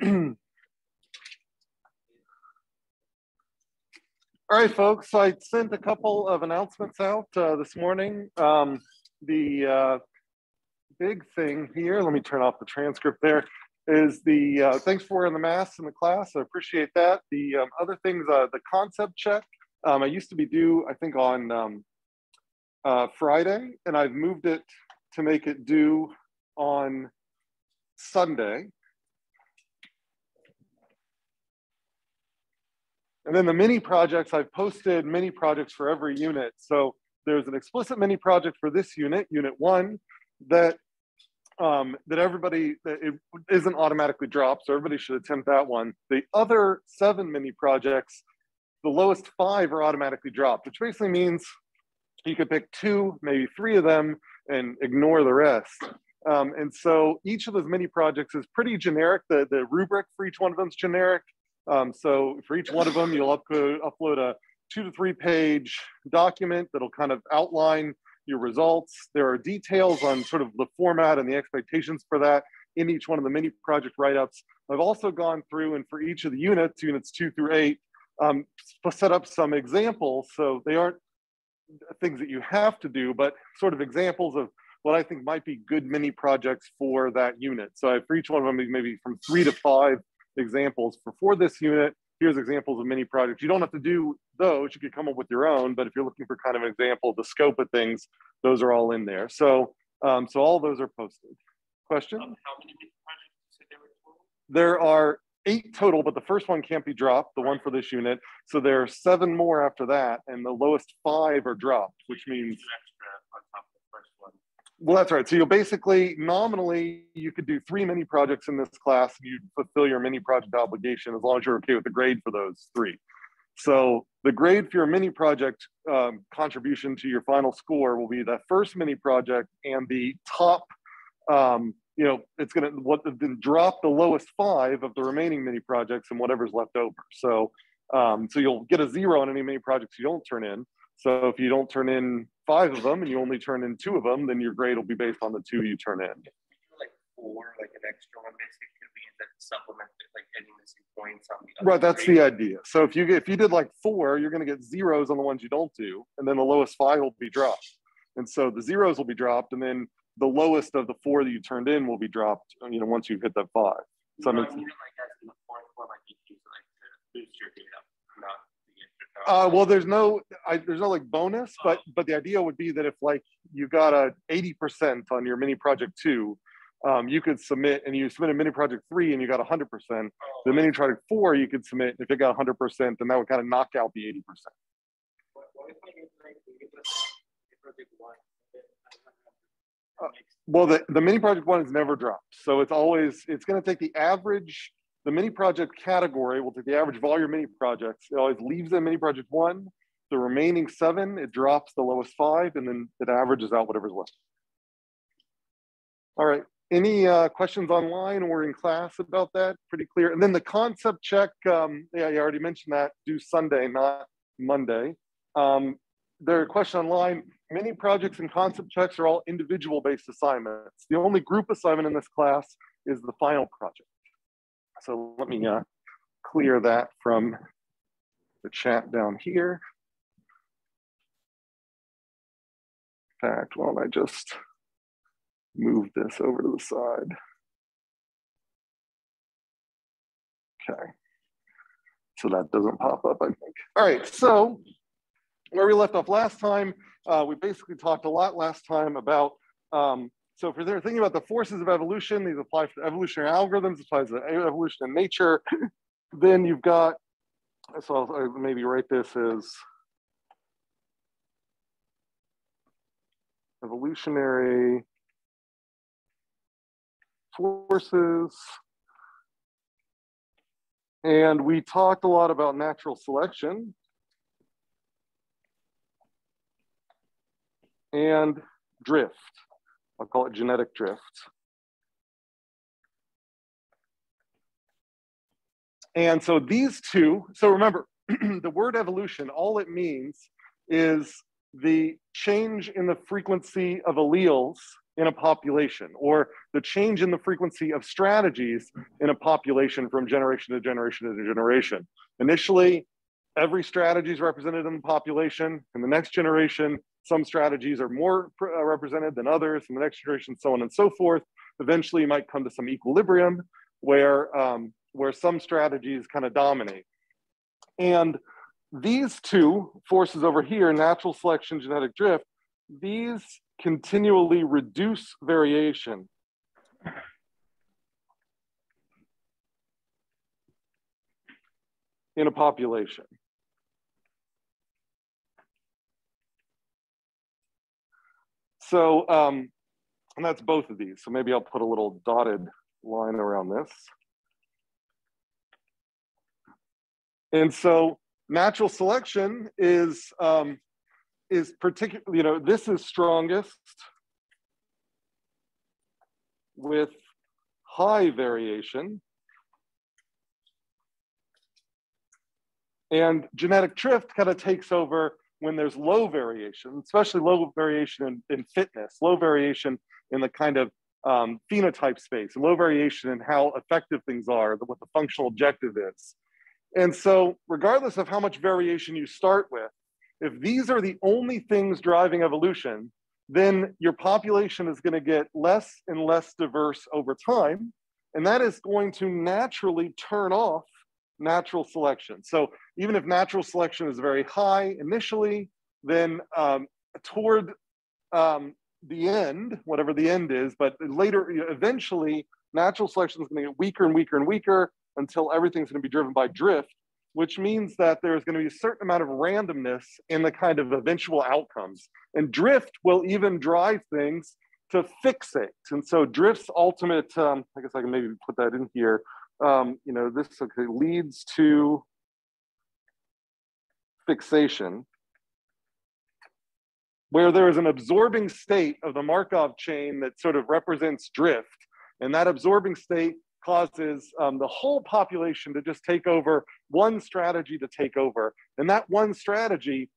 All right, folks, I sent a couple of announcements out this morning. The big thing here, let me turn off the transcript there, is the thanks for wearing the masks in the class. I appreciate that. The other things, the concept check, I used to be due, I think, on Friday, and I've moved it to make it due on Sunday. And then the mini projects, I've posted mini projects for every unit. So there's an explicit mini project for this unit, unit 1, that it isn't automatically dropped, so everybody should attempt that one. The other 7 mini projects, the lowest 5 are automatically dropped, which basically means you could pick 2, maybe 3 of them and ignore the rest. And so each of those mini projects is pretty generic. The rubric for each one of them is generic. So for each one of them, you'll upload a 2 to 3 page document that'll kind of outline your results. There are details on sort of the format and the expectations for that in each one of the mini project write-ups. I've also gone through, and for each of the units 2 through 8, set up some examples. So they aren't things that you have to do, but sort of examples of what I think might be good mini projects for that unit. So for each one of them, maybe from 3 to 5 examples for this unit. Here's examples of mini projects. You don't have to do those, you could come up with your own, but if you're looking for kind of an example of the scope of things, those are all in there. So so all those are posted. Question? How many mini projects did there were total? There are 8 total, but the first one can't be dropped, the one for this unit. So there are 7 more after that, and the lowest 5 are dropped, which means well, that's right. So you'll basically, nominally, you could do 3 mini projects in this class and you'd fulfill your mini project obligation as long as you're okay with the grade for those 3. So the grade for your mini project contribution to your final score will be that first mini project, and the top, it's going to drop the lowest 5 of the remaining mini projects and whatever's left over. So, so you'll get a 0 on any mini projects you don't turn in. So if you don't turn in 5 of them and you only turn in 2 of them, then your grade will be based on the 2 you turn in. If you do like 4, like an extra one, basically, could be that supplement, like any missing points on the other. Right, that's grade. The idea. So if you did like 4, you're going to get 0s on the ones you don't do, and then the lowest 5 will be dropped. And so the 0s will be dropped, and then the lowest of the 4 that you turned in will be dropped. Once you've hit that 5. So like as in the 4th one, like you use like to boost your data, not. Well, there's no like bonus, but the idea would be that if like you got a 80% on your mini project 2, you could submit, and you submit a mini project 3 and you got 100%. The mini project 4 you could submit if it got 100%, then that would kind of knock out the 80%. Well, the mini project 1 is never dropped, so it's going to take the average. The mini project category will take the average of all your mini projects. It always leaves in mini project 1. The remaining 7, it drops the lowest 5, and then it averages out whatever's left. All right. Any questions online or in class about that? Pretty clear. And then the concept check, yeah, you already mentioned that, due Sunday, not Monday. There are questions online. Mini projects and concept checks are all individual-based assignments. The only group assignment in this class is the final project. So let me clear that from the chat down here. In fact, why don't I just move this over to the side? Okay, so that doesn't pop up, I think. All right, so where we left off last time, we basically talked a lot last time about so if you're thinking about the forces of evolution, these apply to evolutionary algorithms, applies to evolution in nature. Then you've got, so I'll maybe write this as evolutionary forces. And we talked a lot about natural selection. And drift. I'll call it genetic drift. And so these two, so remember, the word evolution, all it means is the change in the frequency of alleles in a population, or the change in the frequency of strategies in a population from generation to generation to generation. Initially, every strategy is represented in the population. In the next generation, some strategies are more represented than others. In the next generation, so on and so forth. Eventually, you might come to some equilibrium where some strategies kind of dominate. And these two forces over here, natural selection, genetic drift, these continually reduce variation. In a population. So, and that's both of these. So maybe I'll put a little dotted line around this. And so natural selection is particularly, this is strongest with high variation. And genetic drift kind of takes over when there's low variation, especially low variation in fitness, low variation in the kind of phenotype space, and low variation in how effective things are, what the functional objective is. And so regardless of how much variation you start with, if these are the only things driving evolution, then your population is going to get less and less diverse over time. And that is going to naturally turn off natural selection. So even if natural selection is very high initially, then toward the end, whatever the end is, but later, eventually, natural selection is going to get weaker and weaker and weaker until everything's going to be driven by drift, which means that there's going to be a certain amount of randomness in the kind of eventual outcomes. And drift will even drive things to fixate. And so drift's ultimate, I guess I can maybe put that in here, this leads to fixation, where there is an absorbing state of the Markov chain that sort of represents drift. And that absorbing state causes the whole population to just take over, one strategy to take over. And that one strategy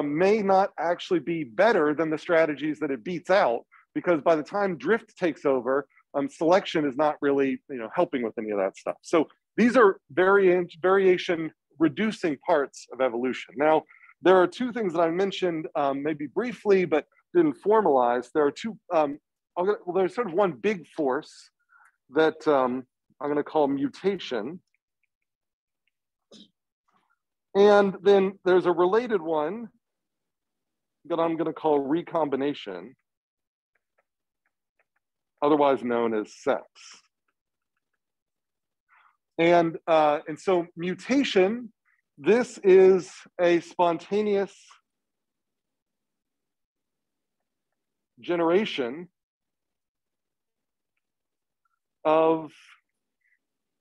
may not actually be better than the strategies that it beats out, because by the time drift takes over, selection is not really helping with any of that stuff. So these are variation reducing parts of evolution. Now, there are two things that I mentioned maybe briefly, but didn't formalize. There are two, there's sort of one big force that I'm going to call mutation. And then there's a related one that I'm going to call recombination, otherwise known as sex. And so mutation, this is a spontaneous generation of,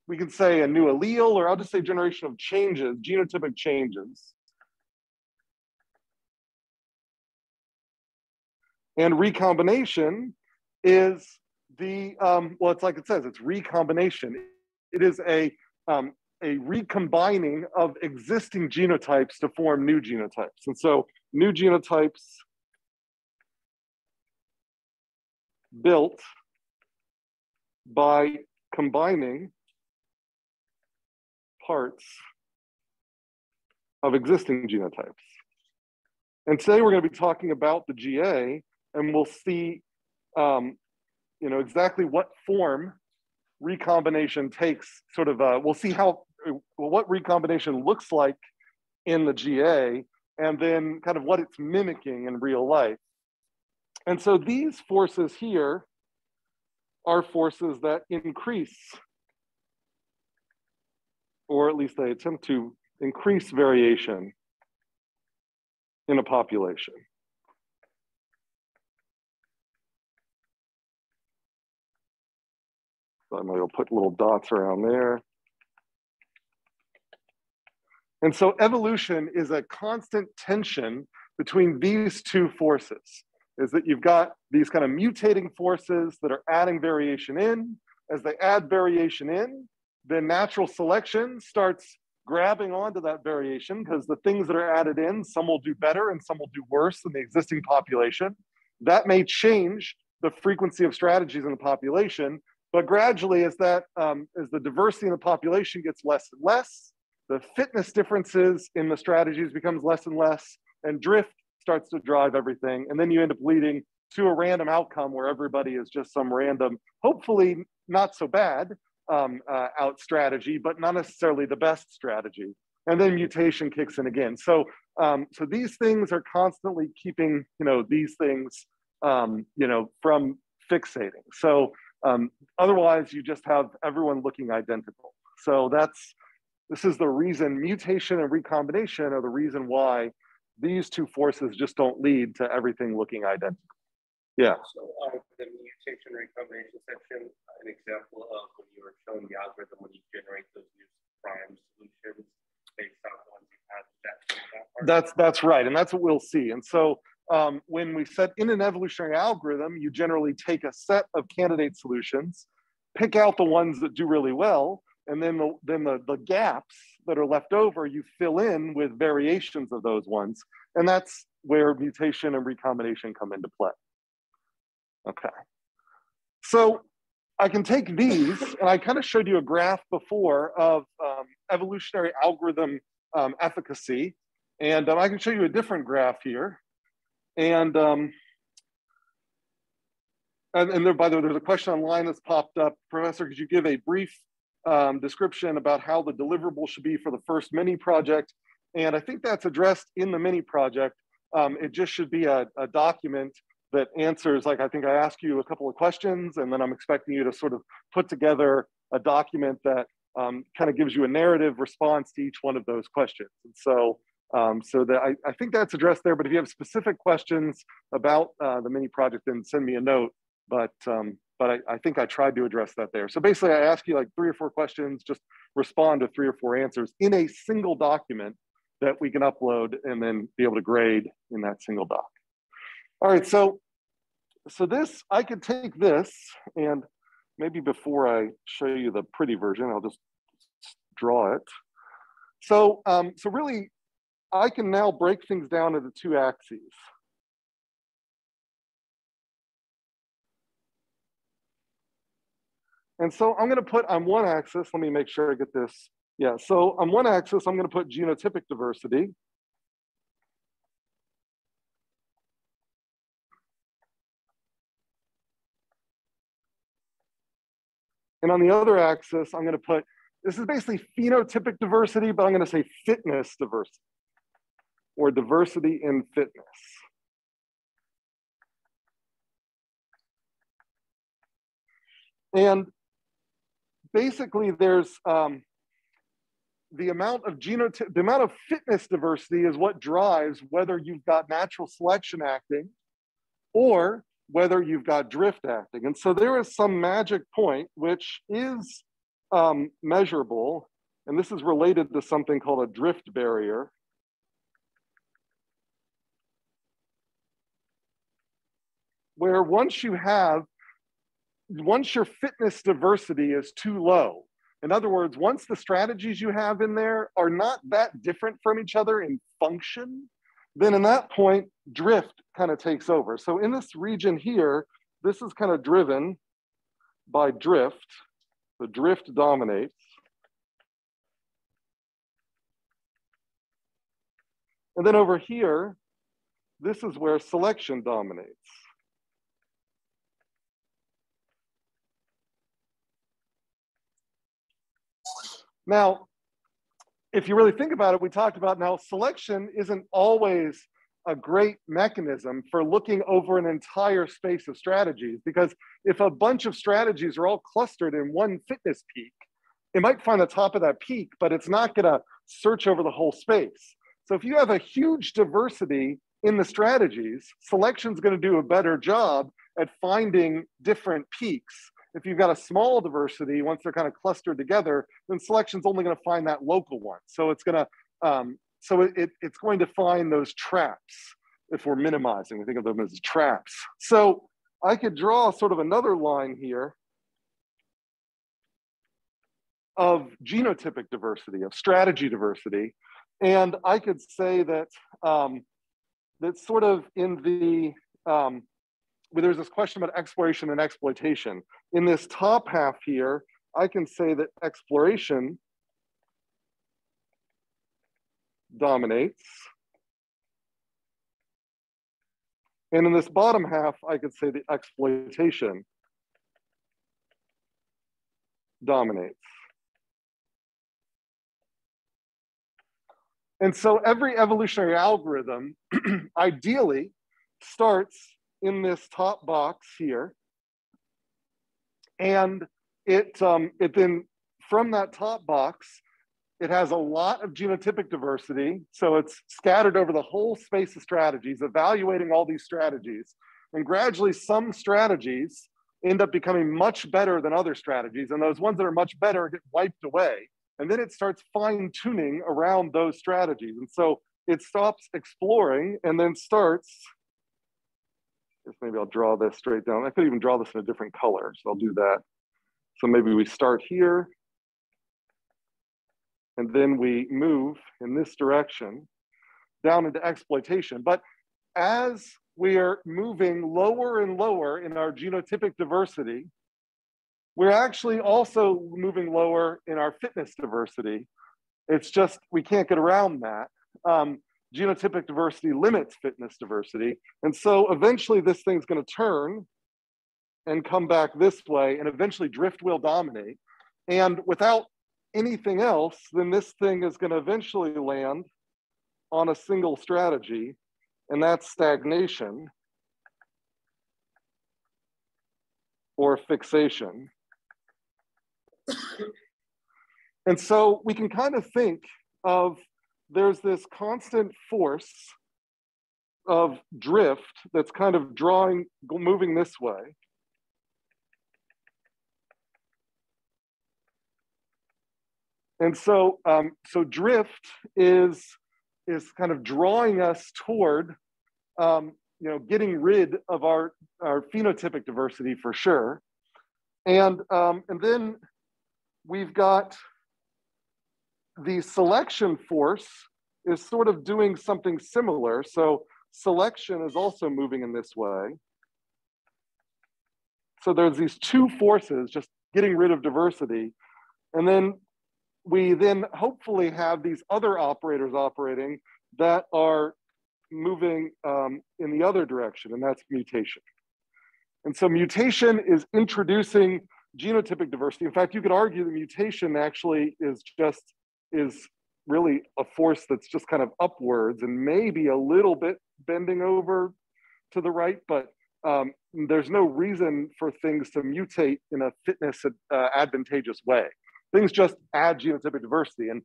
we can say a new allele, or I'll just say generation of changes, genotypic changes. And recombination is the, well, it's like it says, it's recombination. It is a recombining of existing genotypes to form new genotypes. And so new genotypes built by combining parts of existing genotypes. And today we're going to be talking about the GA, and we'll see exactly what form recombination takes, sort of, we'll see what recombination looks like in the GA, and then kind of what it's mimicking in real life. And so these forces here are forces that increase, or at least they attempt to increase variation in a population. So I'm going to put little dots around there. And so evolution is a constant tension between these two forces, is that you've got these kind of mutating forces that are adding variation in. As they add variation in, then natural selection starts grabbing onto that variation, because the things that are added in, some will do better and some will do worse than the existing population. That may change the frequency of strategies in the population. But gradually, as the diversity in the population gets less and less, the fitness differences in the strategies becomes less and less, and drift starts to drive everything. And then you end up leading to a random outcome where everybody is just some random, hopefully not so bad out strategy, but not necessarily the best strategy. And then mutation kicks in again. So these things are constantly keeping, these things, from fixating. So otherwise you just have everyone looking identical. So this is the reason mutation and recombination are the reason why these two forces just don't lead to everything looking identical. Yeah. So the mutation recombination section, an example of when you were showing the algorithm when you generate those new prime solutions based on the ones you had. That's right, and that's what we'll see. And so when we set in an evolutionary algorithm, you generally take a set of candidate solutions, pick out the ones that do really well, and then the gaps that are left over, you fill in with variations of those ones. And that's where mutation and recombination come into play. Okay. So I can take these, and I kind of showed you a graph before of evolutionary algorithm efficacy. And I can show you a different graph here. And there, by the way, there's a question online that's popped up. Professor, could you give a brief description about how the deliverable should be for the first mini project? And I think that's addressed in the mini project. It just should be a document that answers, like, I think I asked you a couple of questions, and then I'm expecting you to sort of put together a document that kind of gives you a narrative response to each one of those questions. And so, I think that's addressed there, but if you have specific questions about the mini project, then send me a note. But I think I tried to address that there. So basically I ask you like 3 or 4 questions, just respond to 3 or 4 answers in a single document that we can upload and then be able to grade in that single doc. All right, so this, I could take this, and maybe before I show you the pretty version, I'll just draw it. So really, I can now break things down into 2 axes. And so I'm gonna put on one axis, let me make sure I get this. Yeah, so on one axis, I'm gonna put genotypic diversity. And on the other axis, I'm gonna put, this is basically phenotypic diversity, but I'm gonna say fitness diversity, or diversity in fitness. And basically there's the amount of fitness diversity is what drives whether you've got natural selection acting or whether you've got drift acting. And so there is some magic point which is measurable, and this is related to something called a drift barrier. Where once your fitness diversity is too low, in other words, once the strategies you have in there are not that different from each other in function, then in that point, drift kind of takes over. So in this region here, this is kind of driven by drift. The drift dominates. And then over here, this is where selection dominates. Now, if you really think about it, we talked about now selection isn't always a great mechanism for looking over an entire space of strategies, because if a bunch of strategies are all clustered in one fitness peak, it might find the top of that peak, but it's not gonna search over the whole space. So if you have a huge diversity in the strategies, selection's gonna do a better job at finding different peaks. If you've got a small diversity, once they're kind of clustered together, then selection's only going to find that local one. So it's going to, it's going to find those traps. If we're minimizing, we think of them as traps. So I could draw sort of another line here of genotypic diversity, of strategy diversity, and I could say that that's sort of in the there's this question about exploration and exploitation. In this top half here, I can say that exploration dominates. And in this bottom half, I could say the exploitation dominates. And so every evolutionary algorithm ideally starts in this top box here. And it then, from that top box, it has a lot of genotypic diversity. So it's scattered over the whole space of strategies, evaluating all these strategies. And gradually, some strategies end up becoming much better than other strategies. And those ones that are much better get wiped away. And then it starts fine-tuning around those strategies. And so it stops exploring and then starts, I guess maybe I'll draw this straight down. I could even draw this in a different color, so I'll do that. So maybe we start here, and then we move in this direction down into exploitation. But as we are moving lower and lower in our genotypic diversity, we're actually also moving lower in our fitness diversity. It's just, we can't get around that. Genotypic diversity limits fitness diversity. And so eventually this thing's gonna turn and come back this way, and eventually drift will dominate. And without anything else, then this thing is gonna eventually land on a single strategy, and that's stagnation or fixation. And so we can kind of think of, there's this constant force of drift that's kind of moving this way. And so, so drift is kind of drawing us toward, getting rid of our phenotypic diversity for sure. And then we've got the selection force is sort of doing something similar. So selection is also moving in this way. So there's these two forces just getting rid of diversity. And then we then hopefully have these other operators operating that are moving in the other direction, and that's mutation. And so mutation is introducing genotypic diversity. In fact, you could argue that mutation actually is really a force that's just kind of upwards and maybe a little bit bending over to the right, but there's no reason for things to mutate in a fitness advantageous way. Things just add genotypic diversity. And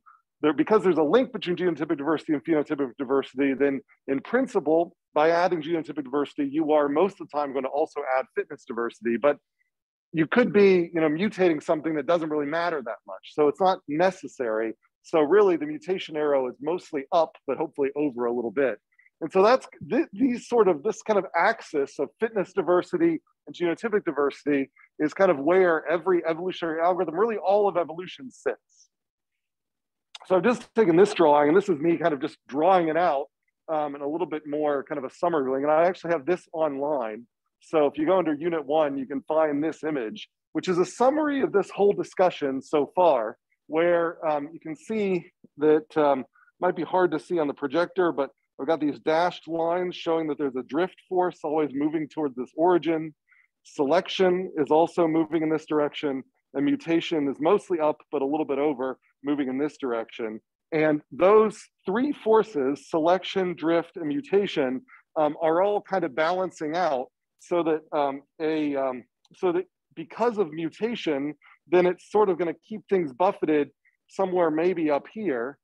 because there's a link between genotypic diversity and phenotypic diversity, then in principle, by adding genotypic diversity, you are most of the time going to also add fitness diversity. But you could be mutating something that doesn't really matter that much. So it's not necessary. So really the mutation arrow is mostly up, but hopefully over a little bit. And so that's this kind of axis of fitness diversity and genotypic diversity is kind of where every evolutionary algorithm, really all of evolution, sits. So I've just taken this drawing, and this is me kind of just drawing it out in a little bit more kind of a summary. And I actually have this online. So if you go under Unit 1, you can find this image, which is a summary of this whole discussion so far, where you can see that, might be hard to see on the projector, but I've got these dashed lines showing that there's a drift force always moving towards this origin. Selection is also moving in this direction, and mutation is mostly up, but a little bit over, moving in this direction. And those three forces, selection, drift, and mutation, are all kind of balancing out so that because of mutation, then it's sort of going to keep things buffeted somewhere maybe up here.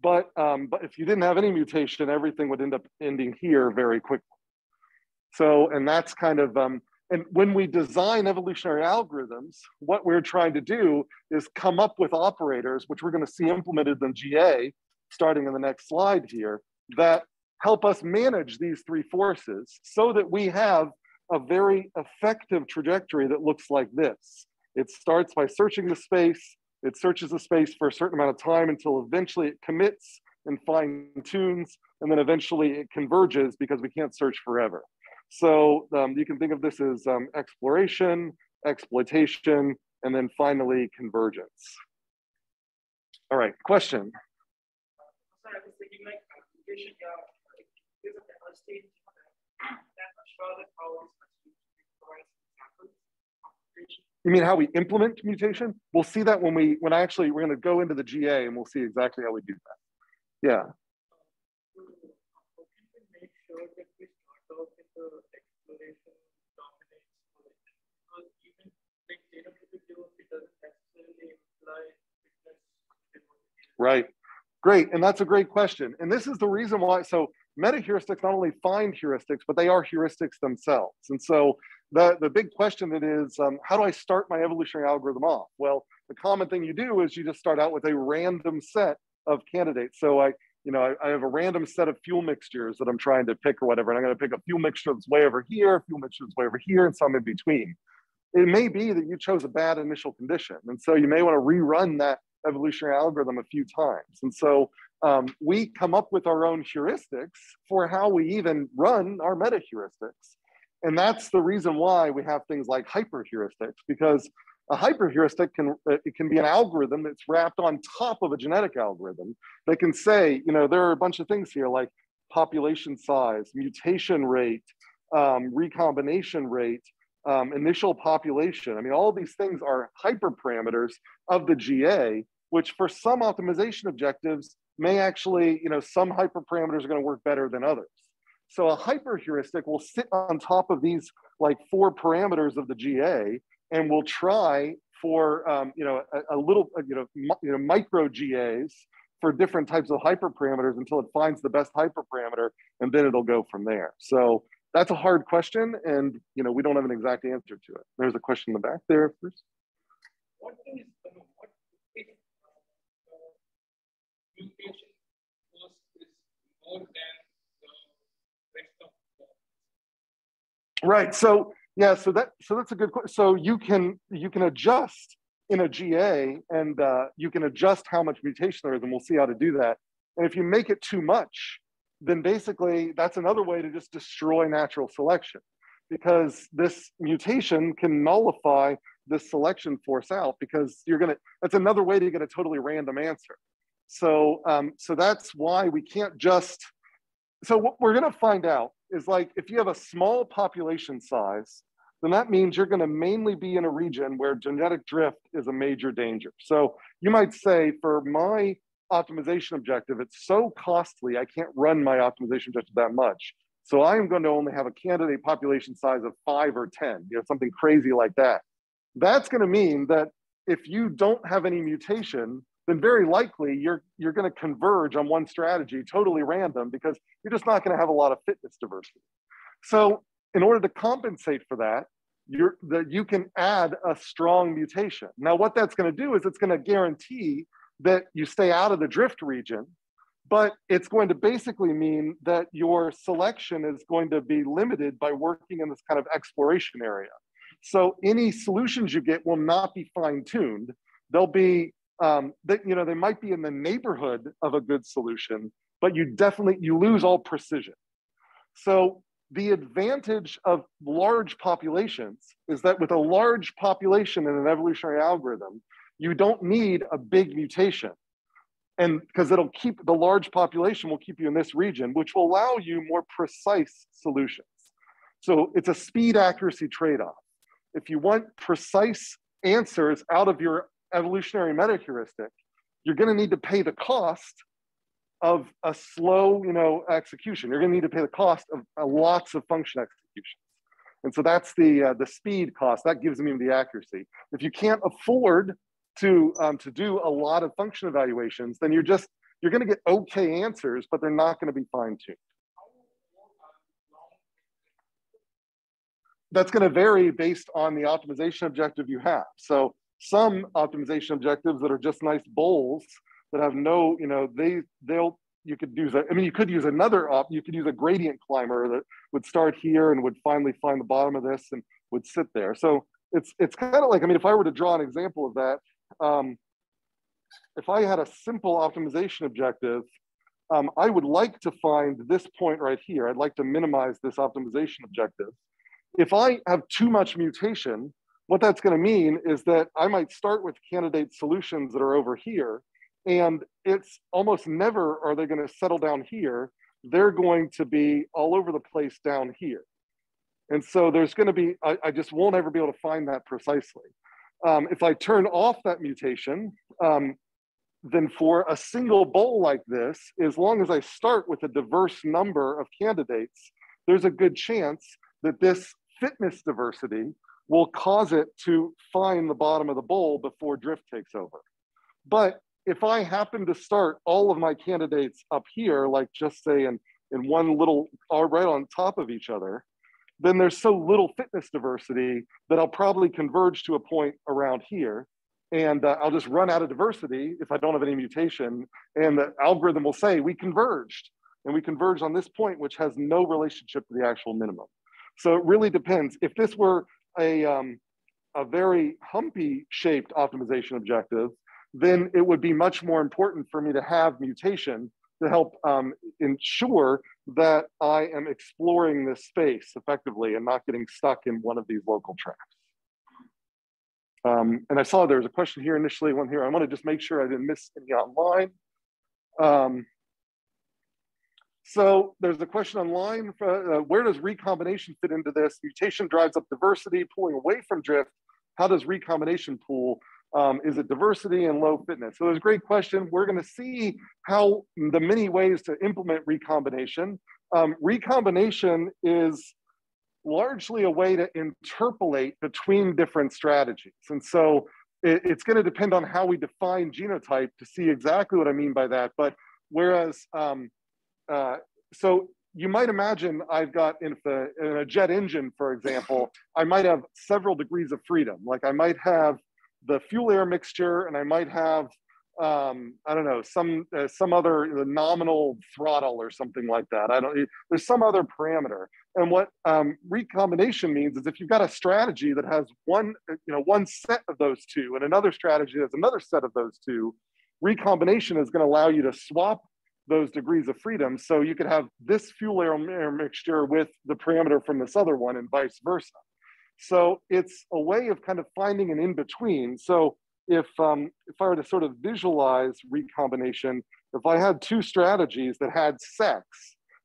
But if you didn't have any mutation, everything would end up ending here very quickly. So, and that's kind of, and when we design evolutionary algorithms, what we're trying to do is come up with operators, which we're going to see implemented in GA, starting in the next slide here, that help us manage these three forces so that we have a very effective trajectory that looks like this. It starts by searching the space. It searches the space for a certain amount of time until eventually it commits and fine tunes, and then eventually it converges because we can't search forever. So you can think of this as exploration, exploitation, and then finally convergence. All right, question. Sir, I was thinking like application, there's a stage that I'm sure that how this provides examples of application. You mean how we implement mutation? We'll see that when we're going to go into the GA and we'll see exactly how we do that. Yeah. How can we make sure that we start off with the exploration dominates because even like data it doesn't necessarily imply fitness. Right. Great. And that's a great question. And this is the reason why. So meta-heuristics not only find heuristics, but they are heuristics themselves. And so the big question that is, how do I start my evolutionary algorithm off? Well, the common thing you do is you just start out with a random set of candidates. So I have a random set of fuel mixtures that I'm trying to pick or whatever. And I'm going to pick a fuel mixture that's way over here, a fuel mixture that's way over here, and some in between. It may be that you chose a bad initial condition. And so you may want to rerun that evolutionary algorithm a few times. And so we come up with our own heuristics for how we even run our meta-heuristics. And that's the reason why we have things like hyper-heuristics, because a hyper-heuristic can be an algorithm that's wrapped on top of a genetic algorithm that can say, there are a bunch of things here like population size, mutation rate, recombination rate, initial population. I mean, all these things are hyperparameters of the GA, which for some optimization objectives may actually, some hyperparameters are going to work better than others. So a hyperheuristic will sit on top of these like 4 parameters of the GA, and will try for a little micro GAs for different types of hyperparameters until it finds the best hyperparameter, and then it'll go from there. So that's a hard question, and we don't have an exact answer to it. There's a question in the back there first. What if mutation was more than the rest of the? Right. So yeah. So that's a good question. So you can adjust in a GA, and you can adjust how much mutation there is, and we'll see how to do that. And if you make it too much, then basically that's another way to just destroy natural selection, because this mutation can nullify this selection force out, because that's another way to get a totally random answer. So, so that's why we can't just, so what we're gonna find out is, like, if you have a small population size, then that means you're gonna mainly be in a region where genetic drift is a major danger. So you might say, for my optimization objective, it's so costly, I can't run my optimization objective that much. So I'm going to only have a candidate population size of 5 or 10, something crazy like that. That's going to mean that if you don't have any mutation, then very likely you're going to converge on one strategy, totally random, because you're just not going to have a lot of fitness diversity. So in order to compensate for that, you can add a strong mutation. Now, what that's going to do is it's going to guarantee that you stay out of the drift region, but it's going to basically mean that your selection is going to be limited by working in this kind of exploration area. So any solutions you get will not be fine-tuned. They'll be, they might be in the neighborhood of a good solution, but you lose all precision. So the advantage of large populations is that with a large population in an evolutionary algorithm, you don't need a big mutation. And because the large population will keep you in this region, which will allow you more precise solutions. So it's a speed accuracy trade-off. If you want precise answers out of your evolutionary meta-heuristic, you're going to need to pay the cost of a slow, execution. You're going to need to pay the cost of lots of function executions. And so that's the speed cost. That gives me the accuracy. If you can't afford to do a lot of function evaluations, then you're going to get okay answers, but they're not going to be fine-tuned. That's going to vary based on the optimization objective you have. So some optimization objectives that are just nice bowls that have no, you could use you could use you could use a gradient climber that would start here and would finally find the bottom of this and would sit there. So it's kind of like, if I were to draw an example of that, if I had a simple optimization objective, I would like to find this point right here. I'd like to minimize this optimization objective. If I have too much mutation, what that's going to mean is that I might start with candidate solutions that are over here, and it's almost never are they going to settle down here. They're going to be all over the place down here. And so there's going to be, I just won't ever be able to find that precisely. If I turn off that mutation, then for a single bowl like this, as long as I start with a diverse number of candidates, there's a good chance that this fitness diversity will cause it to find the bottom of the bowl before drift takes over. But if I happen to start all of my candidates up here, like just say in one little, right on top of each other, then there's so little fitness diversity that I'll probably converge to a point around here. And I'll just run out of diversity if I don't have any mutation. And the algorithm will say, we converged. And we converged on this point, which has no relationship to the actual minimum. So it really depends. If this were a very humpy shaped optimization objective, then it would be much more important for me to have mutation to help ensure that I am exploring this space effectively and not getting stuck in one of these local traps. And I saw there was a question here initially, one here. I want to just make sure I didn't miss any online. So there's a question online, where does recombination fit into this? Mutation drives up diversity, pulling away from drift. How does recombination pull? Is it diversity and low fitness? So there's a great question. We're going to see how the many ways to implement recombination. Recombination is largely a way to interpolate between different strategies. And so it's going to depend on how we define genotype to see exactly what I mean by that. But whereas, so you might imagine I've got in a jet engine, for example, I might have several degrees of freedom. Like I might have the fuel air mixture, and I might have, I don't know, some other nominal throttle or something like that. There's some other parameter. And what recombination means is if you've got a strategy that has one set of those two and another strategy that has another set of those two, recombination is going to allow you to swap those degrees of freedom. So you could have this fuel air mixture with the parameter from this other one and vice versa. So it's a way of kind of finding an in-between. So if I were to sort of visualize recombination, if I had two strategies that had sex,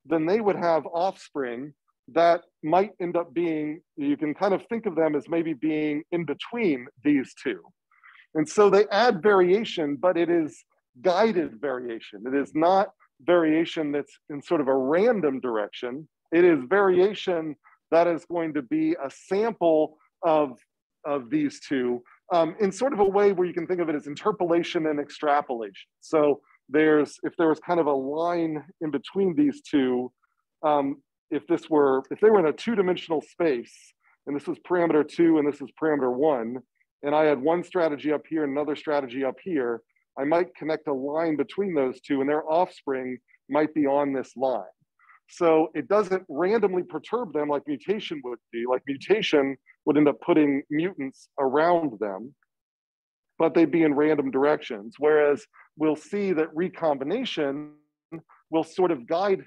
then they would have offspring that might end up being, you can kind of think of them as maybe being in between these two. And so they add variation, but it is guided variation. It is not variation that's in sort of a random direction. It is variation that is going to be a sample of these two in sort of a way where you can think of it as interpolation and extrapolation. So if there was kind of a line in between these two, if they were in a two-dimensional space, and this was parameter 2 and this is parameter 1, and I had one strategy up here and another strategy up here, I might connect a line between those two and their offspring might be on this line. So it doesn't randomly perturb them like mutation would be. Like mutation would end up putting mutants around them, but they'd be in random directions. Whereas we'll see that recombination will sort of guide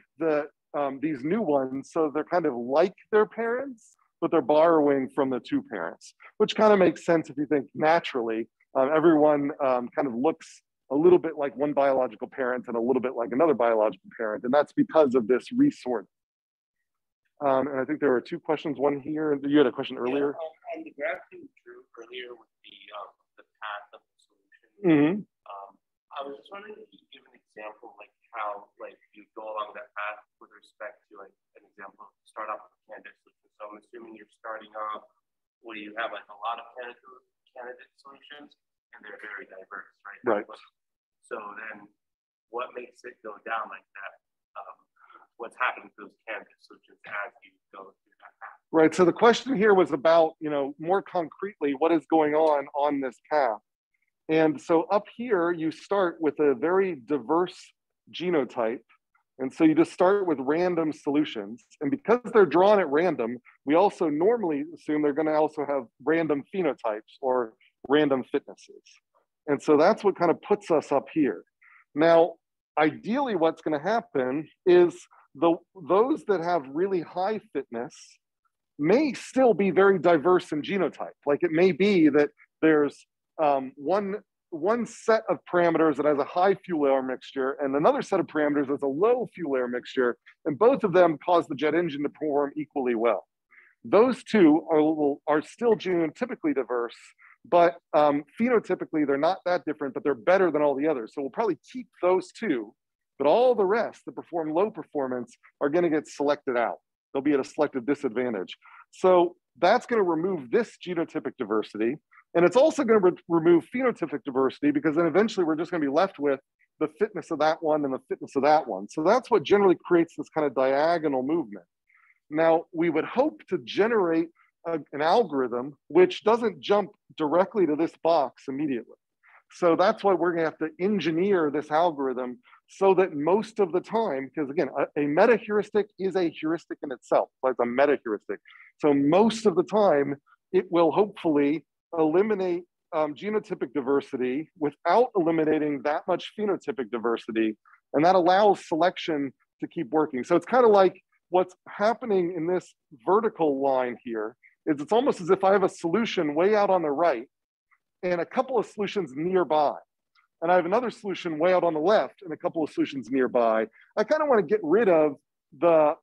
these new ones so they're kind of like their parents, but they're borrowing from the two parents, which kind of makes sense if you think naturally. Everyone kind of looks a little bit like one biological parent and a little bit like another biological parent. And that's because of this resort. And I think there were two questions, one here. You had a question earlier. Yeah, on the graph you drew earlier with the path of the solution, I was just wondering if you could give an example, like how you go along that path with respect to like an example, start off with candidate solution. So I'm assuming you're starting off where you have like a lot of candidate solutions and they're very diverse, right? Right. So then what makes it go down like that? What's happening to those candidate solutions as you go through that path? Right, so the question here was about, more concretely, what is going on this path? And so up here, you start with a very diverse genotype. And so you just start with random solutions. And because they're drawn at random, we also normally assume they're going to also have random phenotypes or random fitnesses. And so that's what kind of puts us up here. Now, ideally what's going to happen is those that have really high fitness may still be very diverse in genotype. Like it may be that there's one set of parameters that has a high fuel air mixture and another set of parameters that's a low fuel air mixture, and both of them cause the jet engine to perform equally well. Those two are still genotypically diverse, but phenotypically they're not that different, but they're better than all the others. So we'll probably keep those two, but all the rest that perform low performance are going to get selected out. They'll be at a selective disadvantage. So that's going to remove this genotypic diversity. And it's also going to remove phenotypic diversity, because then eventually we're just going to be left with the fitness of that one and the fitness of that one. So that's what generally creates this kind of diagonal movement. Now, we would hope to generate an algorithm which doesn't jump directly to this box immediately. So that's why we're going to have to engineer this algorithm so that most of the time, because again, a meta heuristic is a heuristic in itself, but it's a meta heuristic. So most of the time, it will hopefully eliminate genotypic diversity without eliminating that much phenotypic diversity. And that allows selection to keep working. So it's kind of like what's happening in this vertical line here is it's almost as if I have a solution way out on the right and a couple of solutions nearby. And I have another solution way out on the left and a couple of solutions nearby. I kind of want to get rid of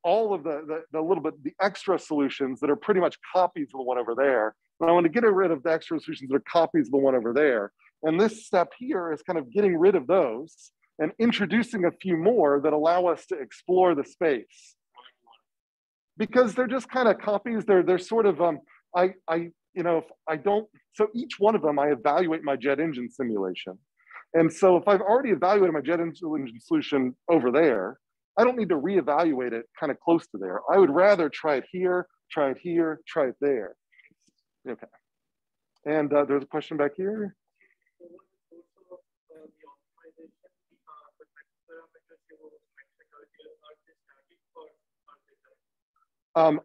all of the little bit, the extra solutions that are pretty much copies of the one over there. And I want to get rid of the extra solutions that are copies of the one over there. And this step here is kind of getting rid of those and introducing a few more that allow us to explore the space. Because they're just kind of copies. They're sort of, so each one of them, I evaluate my jet engine simulation. And so if I've already evaluated my jet engine solution over there, I don't need to reevaluate it kind of close to there. I would rather try it here, try it here, try it there. Okay. And there's a question back here.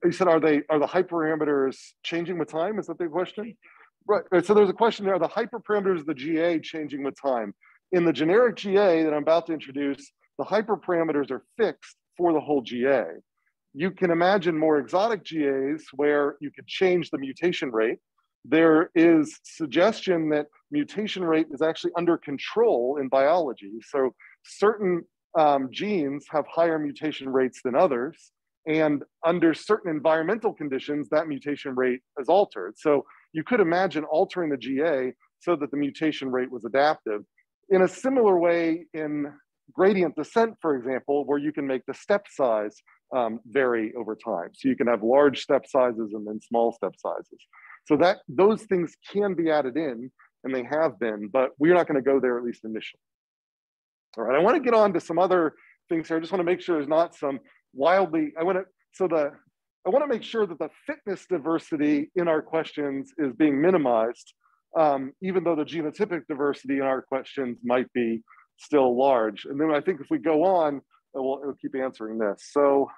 You said, are the hyperparameters changing with time? Is that the question? Right. So there's a question there. Are the hyperparameters of the GA changing with time? In the generic GA that I'm about to introduce, the hyperparameters are fixed for the whole GA. You can imagine more exotic GAs where you could change the mutation rate. There is suggestion that mutation rate is actually under control in biology. So certain genes have higher mutation rates than others. And under certain environmental conditions, that mutation rate is altered. So you could imagine altering the GA so that the mutation rate was adaptive. In a similar way in gradient descent, for example, where you can make the step size vary over time. So you can have large step sizes and then small step sizes. So that those things can be added in, and they have been, but we're not going to go there, at least initially. All right, I want to get on to some other things here. I just want to make sure there's not some wildly, I want to make sure that the fitness diversity in our questions is being minimized, even though the genotypic diversity in our questions might be still large. And then I think if we go on, we'll keep answering this. So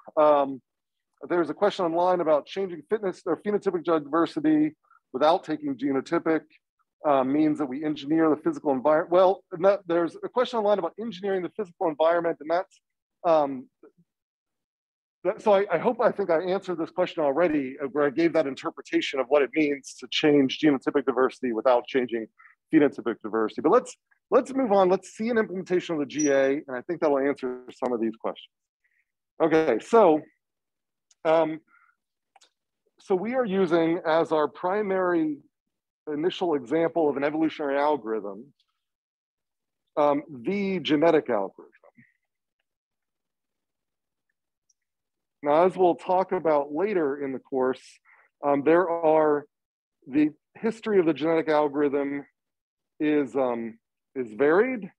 there's a question online about changing fitness or phenotypic diversity without taking genotypic means that we engineer the physical environment. Well, there's a question online about engineering the physical environment, and that's, so I think I answered this question already, where I gave that interpretation of what it means to change genotypic diversity without changing phenotypic diversity. But let's move on. Let's see an implementation of the GA, and I think that will answer some of these questions. Okay, so we are using as our primary initial example of an evolutionary algorithm, the genetic algorithm. Now, as we'll talk about later in the course, the history of the genetic algorithm is varied.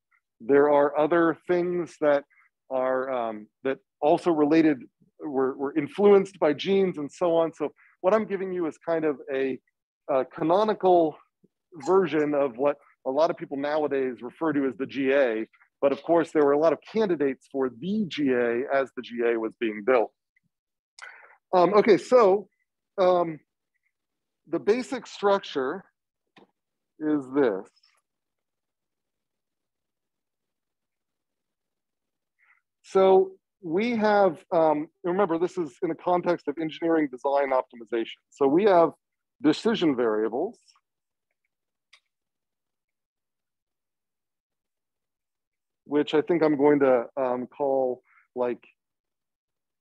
There are other things that are that also related, were influenced by genes and so on. So what I'm giving you is kind of a canonical version of what a lot of people nowadays refer to as the GA. But of course, there were a lot of candidates for the GA as the GA was being built. Okay, so the basic structure is this. So we have, remember, this is in the context of engineering design optimization. So we have decision variables. Which I think I'm going to call like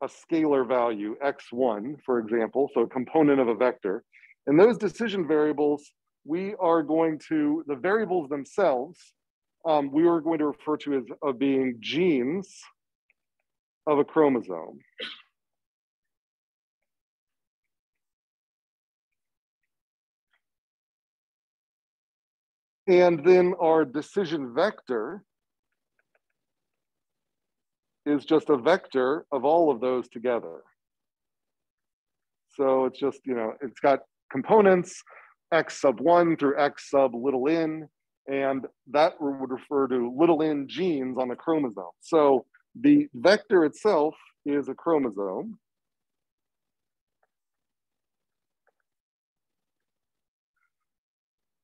a scalar value, x1, for example, so a component of a vector. And those decision variables, we are going to, the variables themselves, we are going to refer to as being genes of a chromosome. And then our decision vector is just a vector of all of those together. So it's just, you know, it's got components, x sub 1 through x sub little n, and that would refer to little n genes on the chromosome. So the vector itself is a chromosome.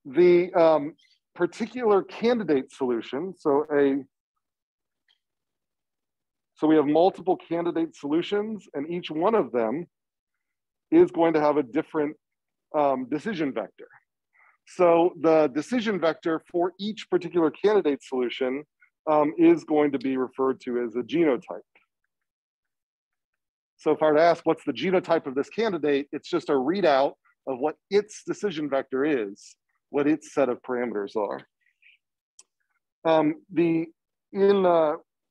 The particular candidate solution, so we have multiple candidate solutions, and each one of them is going to have a different decision vector. So the decision vector for each particular candidate solution is going to be referred to as a genotype. So if I were to ask what's the genotype of this candidate, it's just a readout of what its decision vector is, what its set of parameters are.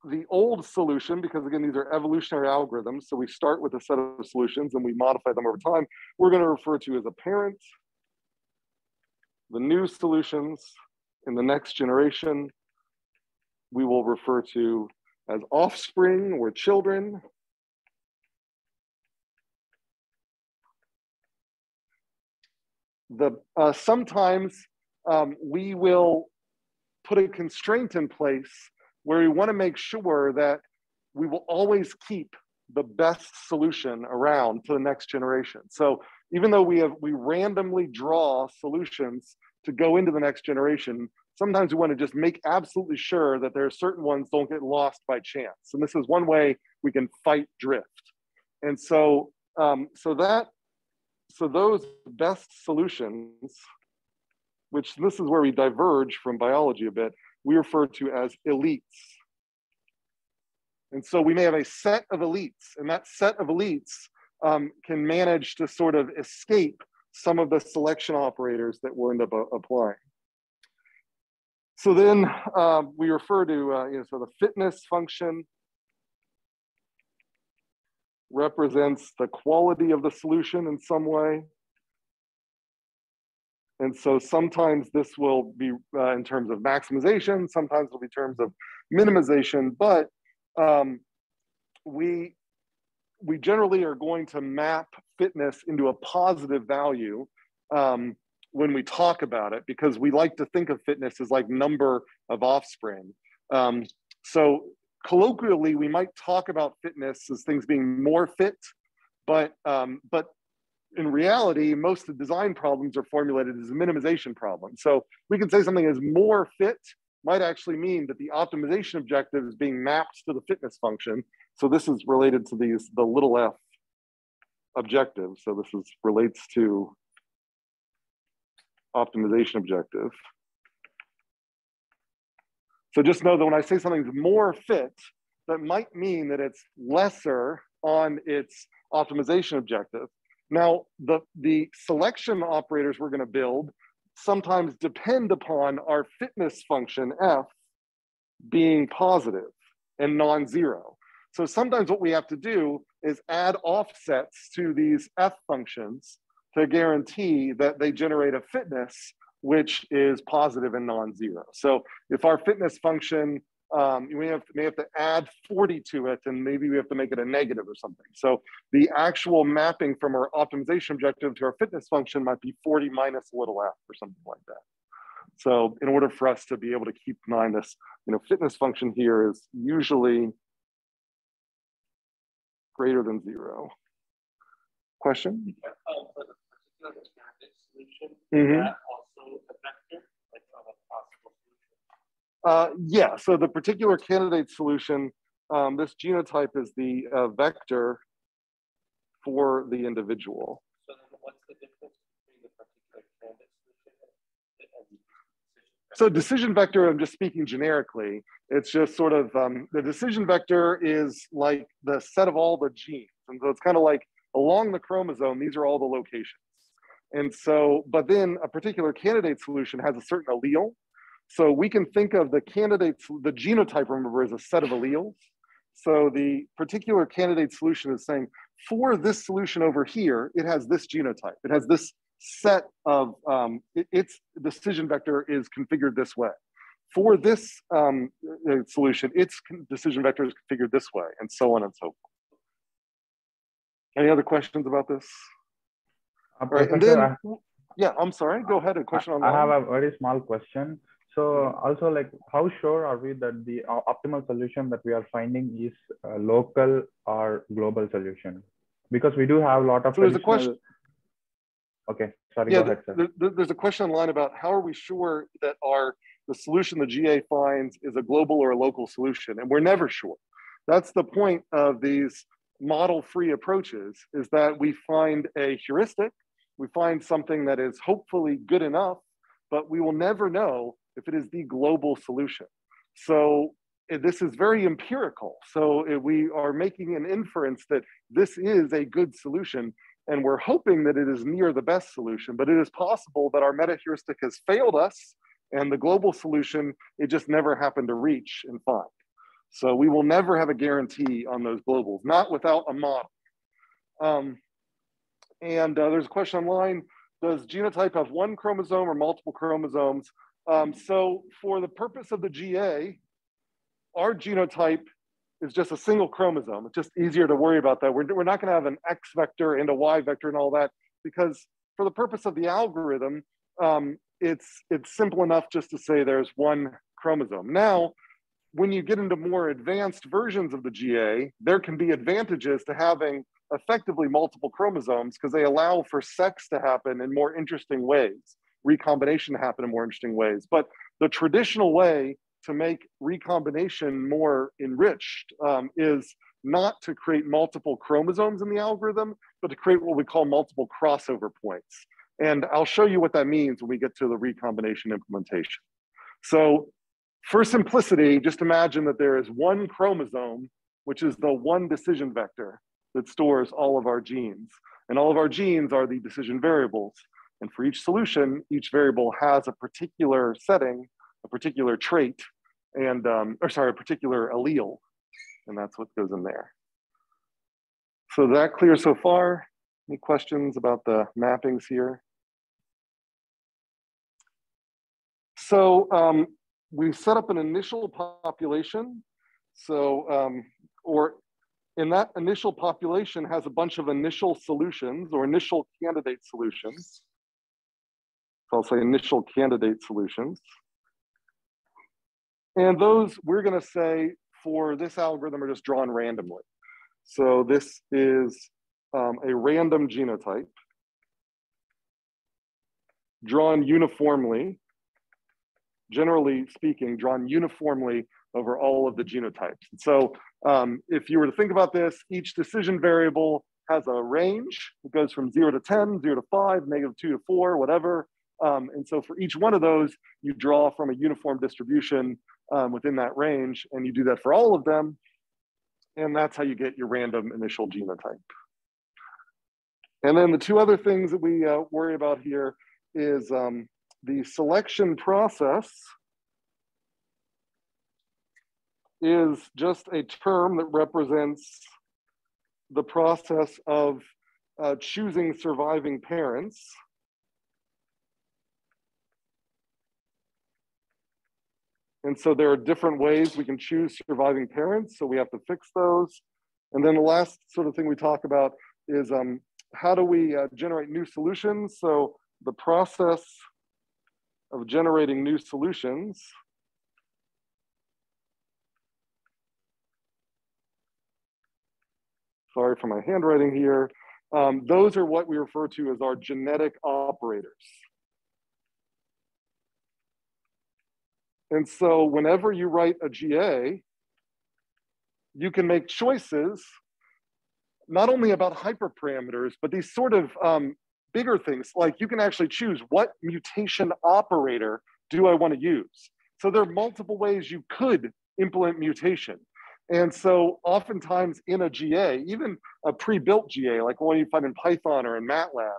The old solution, because again, these are evolutionary algorithms, so we start with a set of solutions and we modify them over time, we're going to refer to as a parent. The new solutions in the next generation, we will refer to as offspring or children. Sometimes we will put a constraint in place where we want to make sure that we will always keep the best solution around to the next generation. So even though we randomly draw solutions to go into the next generation, sometimes we want to just make absolutely sure that there are certain ones don't get lost by chance. And this is one way we can fight drift. And so, so those best solutions, which this is where we diverge from biology a bit, we refer to as elites. And so we may have a set of elites, and that set of elites can manage to sort of escape some of the selection operators that we'll end up applying. So then we refer to, so the fitness function represents the quality of the solution in some way. And so sometimes this will be in terms of maximization, sometimes it'll be in terms of minimization, but we generally are going to map fitness into a positive value when we talk about it, because we like to think of fitness as like number of offspring. So colloquially, we might talk about fitness as things being more fit, but in reality, most of the design problems are formulated as a minimization problem. So we can say something is more fit might actually mean that the optimization objective is being mapped to the fitness function. So this is related to the little f objective. So this relates to optimization objective. So just know that when I say something's more fit, that might mean that it's lesser on its optimization objective. Now, the selection operators we're going to build sometimes depend upon our fitness function f being positive and non-zero. So sometimes what we have to do is add offsets to these f functions to guarantee that they generate a fitness which is positive and non-zero. So if our fitness function, we may have to add 40 to it, and maybe we have to make it a negative or something. So the actual mapping from our optimization objective to our fitness function might be 40 minus a little f or something like that. So in order for us to be able to keep in mind this, fitness function here is usually greater than 0. Question? For the particular candidate solution, is that also a vector, like of a possible solution? Yeah, so the particular candidate solution this genotype is the vector for the individual. So then what's the difference between the particular candidate solution and So decision vector, I'm just speaking generically. It's just sort of, the decision vector is like the set of all the genes. And so it's kind of like along the chromosome, these are all the locations. And so, but then a particular candidate solution has a certain allele. So we can think of the candidates, the genotype, remember, as a set of alleles. So the particular candidate solution is saying, for this solution over here, it has this genotype. It has this set of, its decision vector is configured this way. For this solution, its decision vector is configured this way, and so on and so forth. Any other questions about this? Right, and then, yeah, I'm sorry, go ahead, a question online. I have a very small question. So also, like, how sure are we that the optimal solution that we are finding is a local or global solution? Because we do have a lot of there's a question. Okay, sorry, yeah, go ahead, sir. There's a question online about how are we sure that the solution the GA finds is a global or a local solution, and we're never sure. That's the point of these model-free approaches, is that we find a heuristic, we find something that is hopefully good enough, but we will never know if it is the global solution. So this is very empirical. So we are making an inference that this is a good solution, and we're hoping that it is near the best solution, but it is possible that our meta-heuristic has failed us, and the global solution, it just never happened to reach and find. So we will never have a guarantee on those globals, not without a model. There's a question online, does genotype have one chromosome or multiple chromosomes? So for the purpose of the GA, our genotype is just a single chromosome. It's just easier to worry about that. We're not gonna have an X vector and a Y vector and all that, because for the purpose of the algorithm, it's simple enough just to say there's one chromosome. Now, when you get into more advanced versions of the GA, there can be advantages to having effectively multiple chromosomes because they allow for sex to happen in more interesting ways, recombination to happen in more interesting ways. But the traditional way to make recombination more enriched is not to create multiple chromosomes in the algorithm, but to create what we call multiple crossover points. And I'll show you what that means when we get to the recombination implementation. So for simplicity, just imagine that there is one chromosome, which is the one decision vector that stores all of our genes. And all of our genes are the decision variables. And for each solution, each variable has a particular setting, a particular trait, and, a particular allele. And that's what goes in there. So that clear so far? Any questions about the mappings here? So we set up an initial population. So, or in that initial population has a bunch of initial solutions or initial candidate solutions. So I'll say initial candidate solutions. And those we're gonna say for this algorithm are just drawn randomly. So this is a random genotype drawn uniformly, generally speaking, drawn uniformly over all of the genotypes. So if you were to think about this, each decision variable has a range. It goes from 0 to 10, 0 to 5, -2 to 4, whatever. And so for each one of those, you draw from a uniform distribution within that range, and you do that for all of them. And that's how you get your random initial genotype. And then the two other things that we worry about here is the selection process is just a term that represents the process of choosing surviving parents. And so there are different ways we can choose surviving parents, so we have to fix those. And then the last sort of thing we talk about is how do we generate new solutions? So the process of generating new solutions sorry for my handwriting here. Those are what we refer to as our genetic operators. And so whenever you write a GA, you can make choices not only about hyperparameters, but these sort of bigger things, like you can actually choose what mutation operator do I want to use. So there are multiple ways you could implement mutation. And so oftentimes in a GA, even a pre-built GA, like one you find in Python or in MATLAB,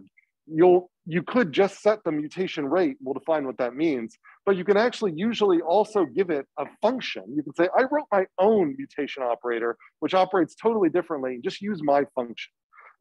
you could just set the mutation rate. We'll define what that means, but you can actually usually also give it a function. You can say, I wrote my own mutation operator, which operates totally differently. Just use my function.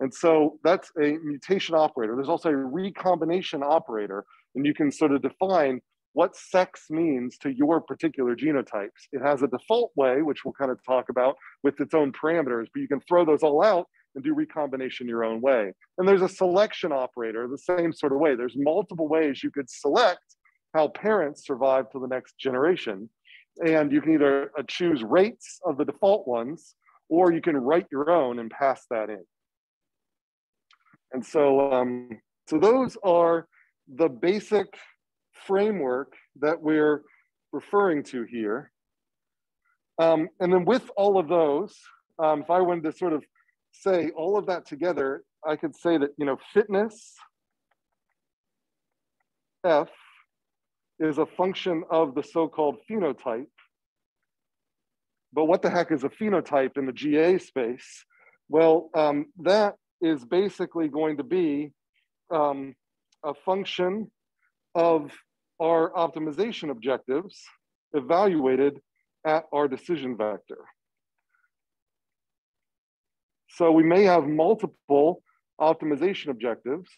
And so that's a mutation operator. There's also a recombination operator, and you can sort of define what sex means to your particular genotypes. It has a default way, which we'll kind of talk about, with its own parameters, but you can throw those all out and do recombination your own way. And there's a selection operator the same sort of way. There's multiple ways you could select how parents survive to the next generation. And you can either choose rates of the default ones, or you can write your own and pass that in. And so, so those are the basic framework that we're referring to here. And then with all of those, if I wanted to sort of say all of that together, I could say that, you know, fitness F is a function of the so-called phenotype. But what the heck is a phenotype in the GA space? Well, that is basically going to be a function of our optimization objectives evaluated at our decision vector. So we may have multiple optimization objectives.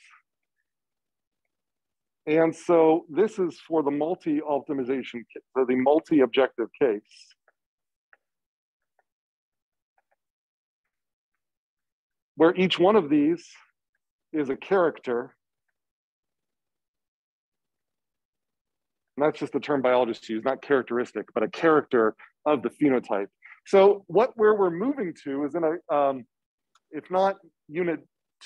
And so this is for the multi-optimization, so the multi-objective case. Where each one of these is a character. And that's just the term biologists use, not characteristic, but a character of the phenotype. So where we're moving to is in a, if not unit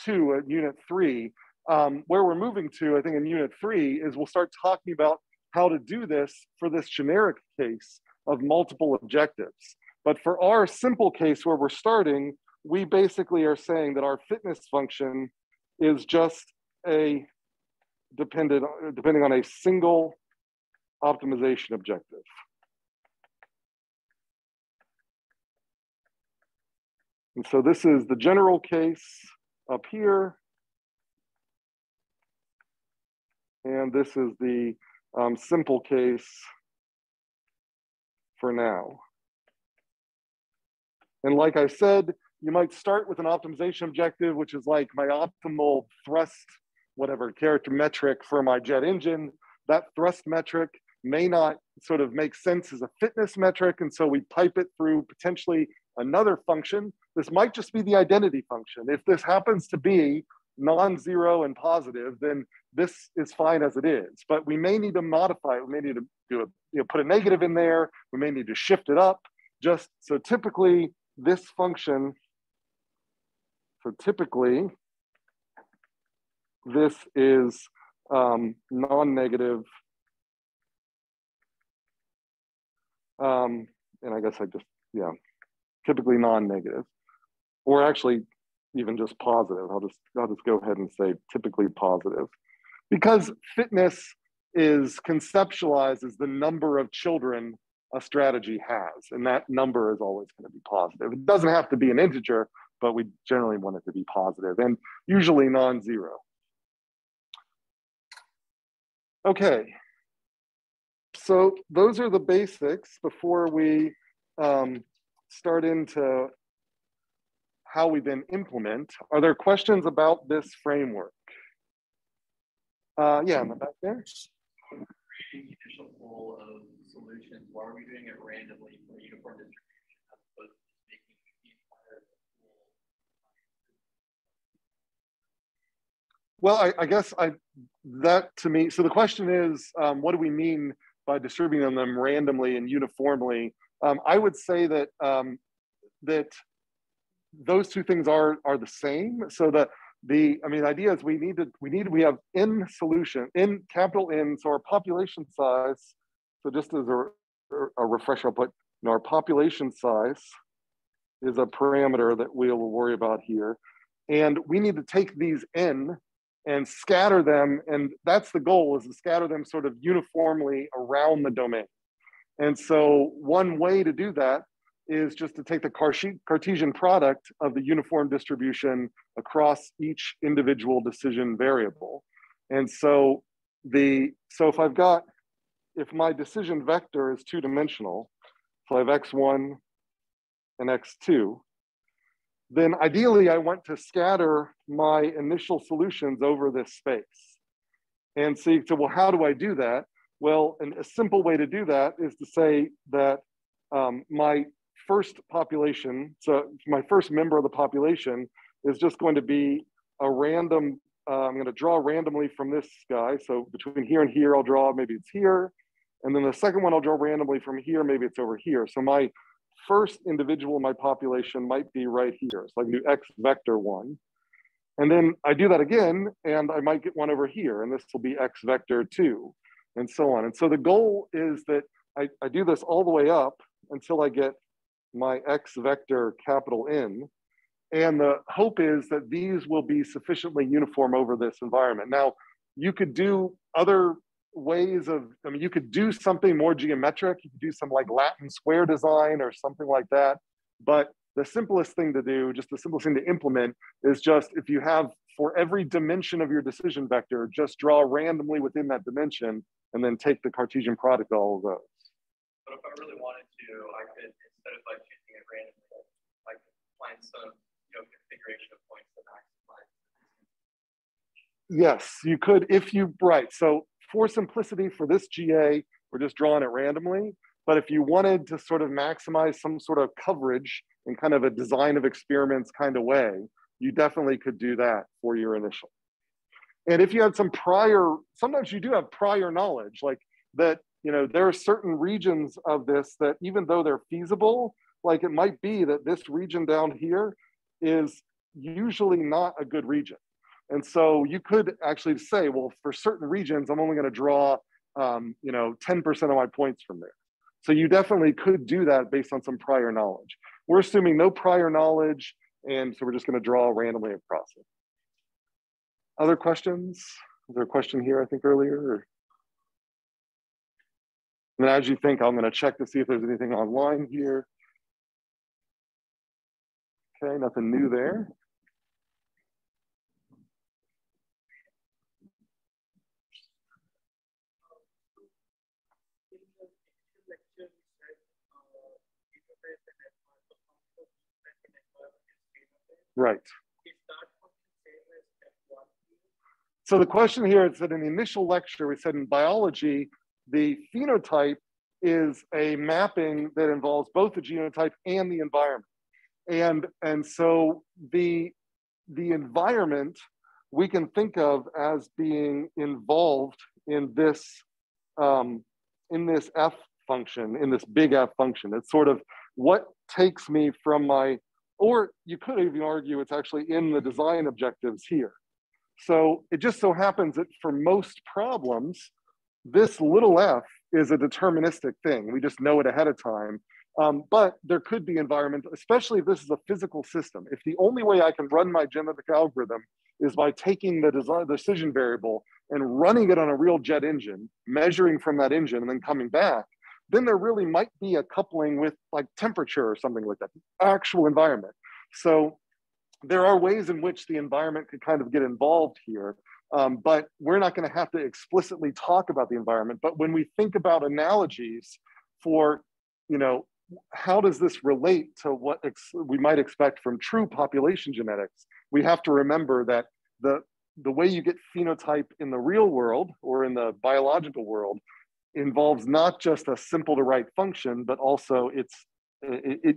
2, unit 3, where we're moving to, I think in unit 3, is we'll start talking about how to do this for this generic case of multiple objectives. But for our simple case where we're starting, we basically are saying that our fitness function is just a depending on a single optimization objective. And so this is the general case up here. And this is the simple case for now. And like I said, you might start with an optimization objective, which is like my optimal thrust, whatever character metric for my jet engine. That thrust metric may not sort of make sense as a fitness metric. And so we pipe it through potentially another function. This might just be the identity function. If this happens to be non-zero and positive, then this is fine as it is. But we may need to modify it. We may need to do put a negative in there. We may need to shift it up. Just so typically this function, so typically this is non-negative. And I guess typically non-negative, or actually even just positive. I'll just go ahead and say typically positive, because fitness is conceptualized as the number of children a strategy has, and that number is always going to be positive. It doesn't have to be an integer, but we generally want it to be positive and usually non-zero. Okay, so those are the basics before we start into how we then implement. Are there questions about this framework? Yeah, in the back there. Creating the initial pool of solutions, why are we doing it randomly for uniform distribution as opposed to making the entire pool? Well, I guess that to me, so the question is, what do we mean by distributing them randomly and uniformly? I would say that that those two things are the same. So the idea is we have N solution, N, capital N, so our population size, so just as a refresher, I'll put our population size is a parameter that we'll worry about here. And we need to take these n and scatter them. And that's the goal, is to scatter them sort of uniformly around the domain. And so one way to do that is just to take the Cartesian product of the uniform distribution across each individual decision variable. And so if my decision vector is two-dimensional, so I have x1 and x2, then ideally I want to scatter my initial solutions over this space. And so you say, well, how do I do that? Well, a simple way to do that is to say that my first population, so my first member of the population is just going to be a random, I'm going to draw randomly from this guy. So between here and here, I'll draw, maybe it's here. And then the second one, I'll draw randomly from here, maybe it's over here. So my first individual in my population might be right here. So I can do x vector 1. And then I do that again, and I might get one over here, and this will be x vector 2, and so on. And so the goal is that I do this all the way up until I get my x vector capital N. And the hope is that these will be sufficiently uniform over this environment. Now, you could do other ways of, you could do something more geometric. You could do some like Latin square design or something like that. But the simplest thing to do, just the simplest thing to implement, is just if you have, for every dimension of your decision vector, just draw randomly within that dimension and then take the Cartesian product of all of those. But if I really wanted to, I could, instead of like choosing it randomly, I could find some configuration of points that maximize. Yes, you could if you, right. So for simplicity, for this GA, we're just drawing it randomly. But if you wanted to sort of maximize some sort of coverage in kind of a design of experiments kind of way, you definitely could do that for your initial. And if you had some prior, sometimes you do have prior knowledge, like that, there are certain regions of this that even though they're feasible, like it might be that this region down here is usually not a good region. And so you could actually say, well, for certain regions, I'm only going to draw, 10% of my points from there. So you definitely could do that based on some prior knowledge. We're assuming no prior knowledge, and so we're just going to draw randomly across it. Other questions? Was there a question here, I think, earlier? Or? And then as you think, I'm going to check to see if there's anything online here. Okay, nothing new there. Right. So the question here is that in the initial lecture, we said in biology, the phenotype is a mapping that involves both the genotype and the environment. And so the environment we can think of as being involved in this F function, in this big F function. It's sort of what takes me from my, or you could even argue it's actually in the design objectives here. So it just so happens that for most problems, this little f is a deterministic thing. We just know it ahead of time. But there could be environmental, especially if this is a physical system. If the only way I can run my genetic algorithm is by taking the decision variable and running it on a real jet engine, measuring from that engine and then coming back, then there really might be a coupling with like temperature or something like that, the actual environment. So there are ways in which the environment could kind of get involved here, but we're not going to have to explicitly talk about the environment. But when we think about analogies for, how does this relate to what we might expect from true population genetics, we have to remember that the way you get phenotype in the real world or in the biological world involves not just a simple to write function, but also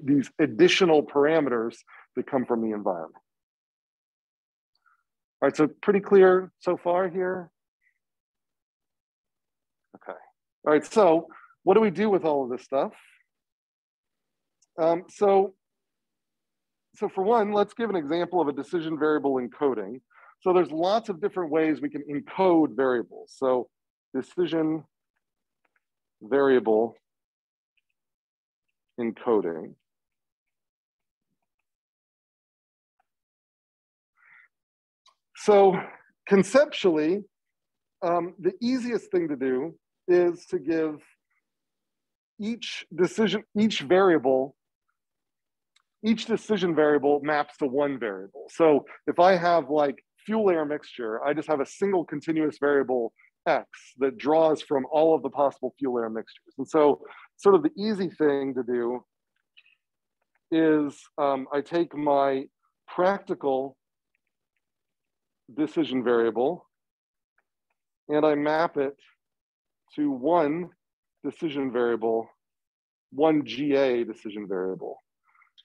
these additional parameters that come from the environment. All right, so pretty clear so far here? Okay. All right, so what do we do with all of this stuff? So for one, let's give an example of a decision variable encoding. So there's lots of different ways we can encode variables. So decision variable encoding. So conceptually, the easiest thing to do is to give each decision variable maps to one variable. So if I have like fuel air mixture, I just have a single continuous variable X that draws from all of the possible fuel air mixtures. And so sort of the easy thing to do is I take my practical decision variable and I map it to one decision variable, one GA decision variable.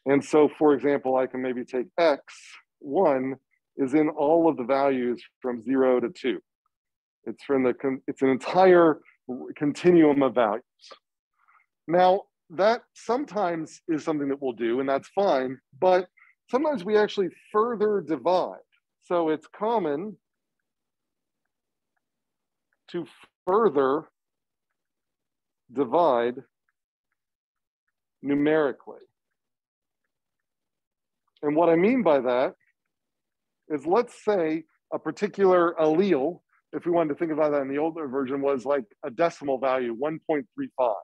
And so, for example, I can maybe take X1 is in all of the values from 0 to 2. It's an entire continuum of values. Now, that sometimes is something that we'll do, and that's fine, but sometimes we actually further divide. So it's common to further divide numerically. And what I mean by that is, let's say a particular allele, if we wanted to think about that in the older version, was like a decimal value, 1.35.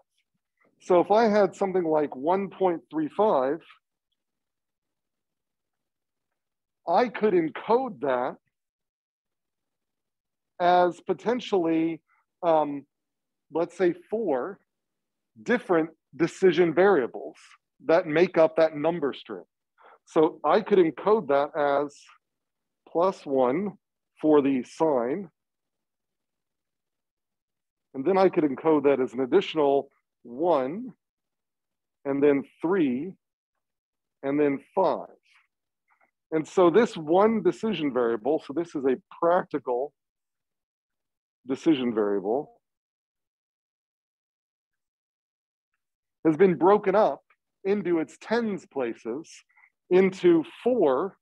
So if I had something like 1.35, I could encode that as potentially, let's say 4 different decision variables that make up that number string. So I could encode that as +1 for the sign. And then I could encode that as an additional 1, and then 3, and then 5. And so this one decision variable, so this is a practical decision variable, has been broken up into its tens places into 4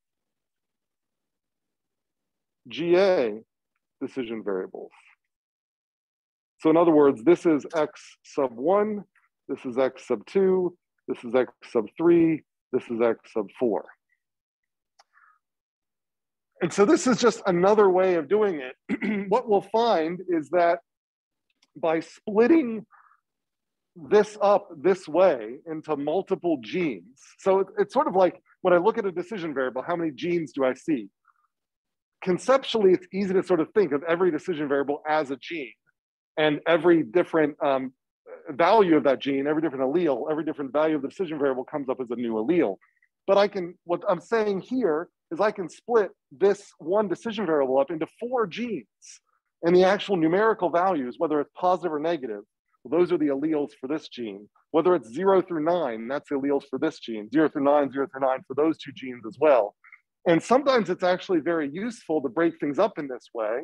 GA decision variables. So in other words, this is X sub 1, this is X sub 2, this is X sub 3, this is X sub 4. And so this is just another way of doing it. What we'll find is that by splitting this up this way into multiple genes, so it's sort of like when I look at a decision variable, how many genes do I see? Conceptually, it's easy to sort of think of every decision variable as a gene, and every different value of that gene, every different allele, every different value of the decision variable comes up as a new allele. But what I'm saying here is I can split this one decision variable up into 4 genes, and the actual numerical values, whether it's positive or negative, well, those are the alleles for this gene. Whether it's 0 through 9, that's the alleles for this gene. 0 through 9, 0 through 9 for those 2 genes as well. And sometimes it's actually very useful to break things up in this way,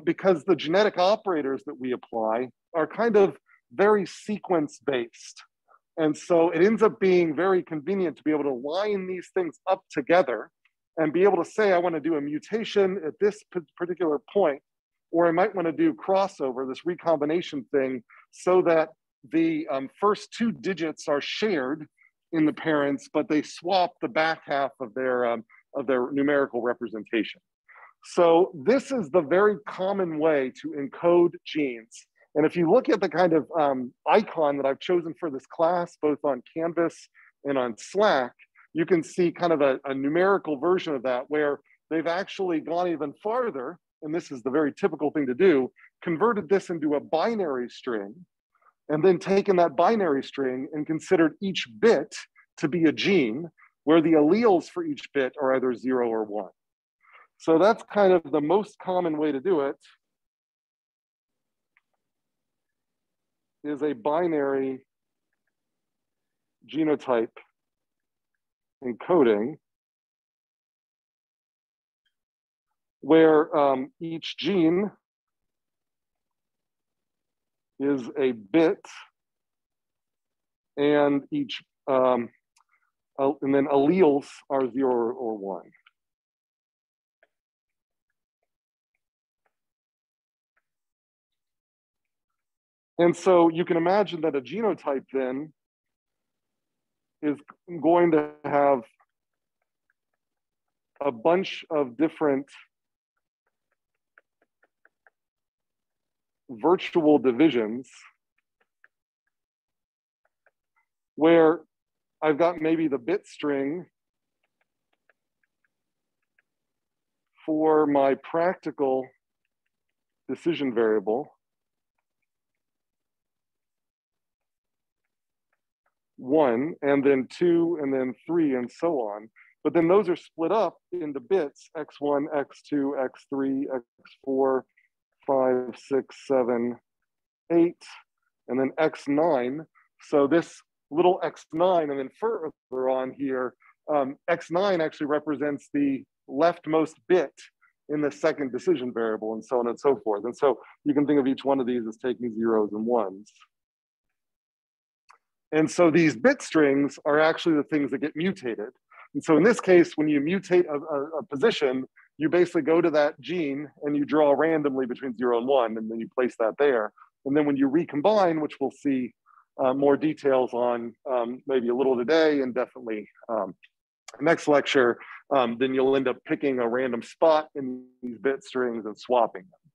because the genetic operators that we apply are kind of very sequence-based. And so it ends up being very convenient to be able to line these things up together and be able to say, I want to do a mutation at this particular point, or I might want to do crossover, this recombination thing, so that the first 2 digits are shared in the parents, but they swap the back half of their numerical representation. So this is the very common way to encode genes. And if you look at the kind of icon that I've chosen for this class, both on Canvas and on Slack, you can see kind of a numerical version of that where they've actually gone even farther, and this is the very typical thing to do, converted this into a binary string, and then taken that binary string and considered each bit to be a gene, where the alleles for each bit are either 0 or 1. So that's kind of the most common way to do it, is a binary genotype encoding, where each gene is a bit, and each and then alleles are 0 or 1. And so you can imagine that a genotype then is going to have a bunch of different virtual divisions where I've got maybe the bit string for my practical decision variable, 1, and then 2, and then 3, and so on. But then those are split up into bits, x1, x2, x3, x4, 5, 6, 7, 8, and then x9. So this little x9, and then further on here, x9 actually represents the leftmost bit in the second decision variable, and so on and so forth. And so you can think of each one of these as taking zeros and ones. And so these bit strings are actually the things that get mutated. And so in this case, when you mutate a position, you basically go to that gene and you draw randomly between 0 and 1, and then you place that there. And then when you recombine, which we'll see more details on maybe a little today and definitely next lecture, then you'll end up picking a random spot in these bit strings and swapping them.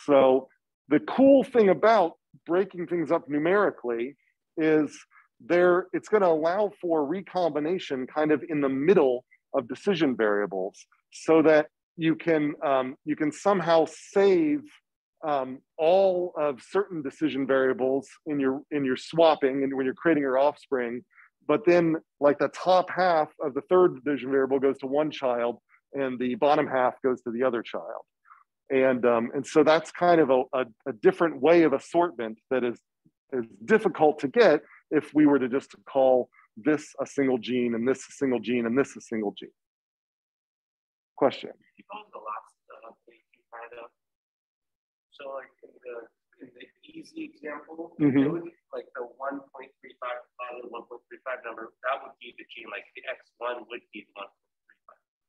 So the cool thing about breaking things up numerically is it's going to allow for recombination kind of in the middle of decision variables, so that you can somehow save all of certain decision variables in your swapping and when you're creating your offspring. But then, like, the top half of the third decision variable goes to one child, and the bottom half goes to the other child. And so that's kind of a different way of assortment that is difficult to get if we were to just call this a single gene and this a single gene and this a single gene. Question? You called the last page you kind of. So like in the easy example, it would be like the 1.35 divided 1.35 number, that would be the gene, like the x1 would be 1.35. Right?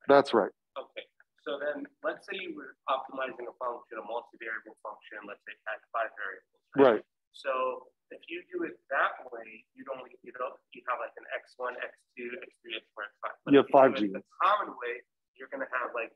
That's right. Okay. So then let's say you were optimizing a function, a multivariable function, let's say at 5 variables. Right. So if you do it that way, you have like an x1, x2, x3, x4, x5. But you have 5 genes. The common way, you're going to have like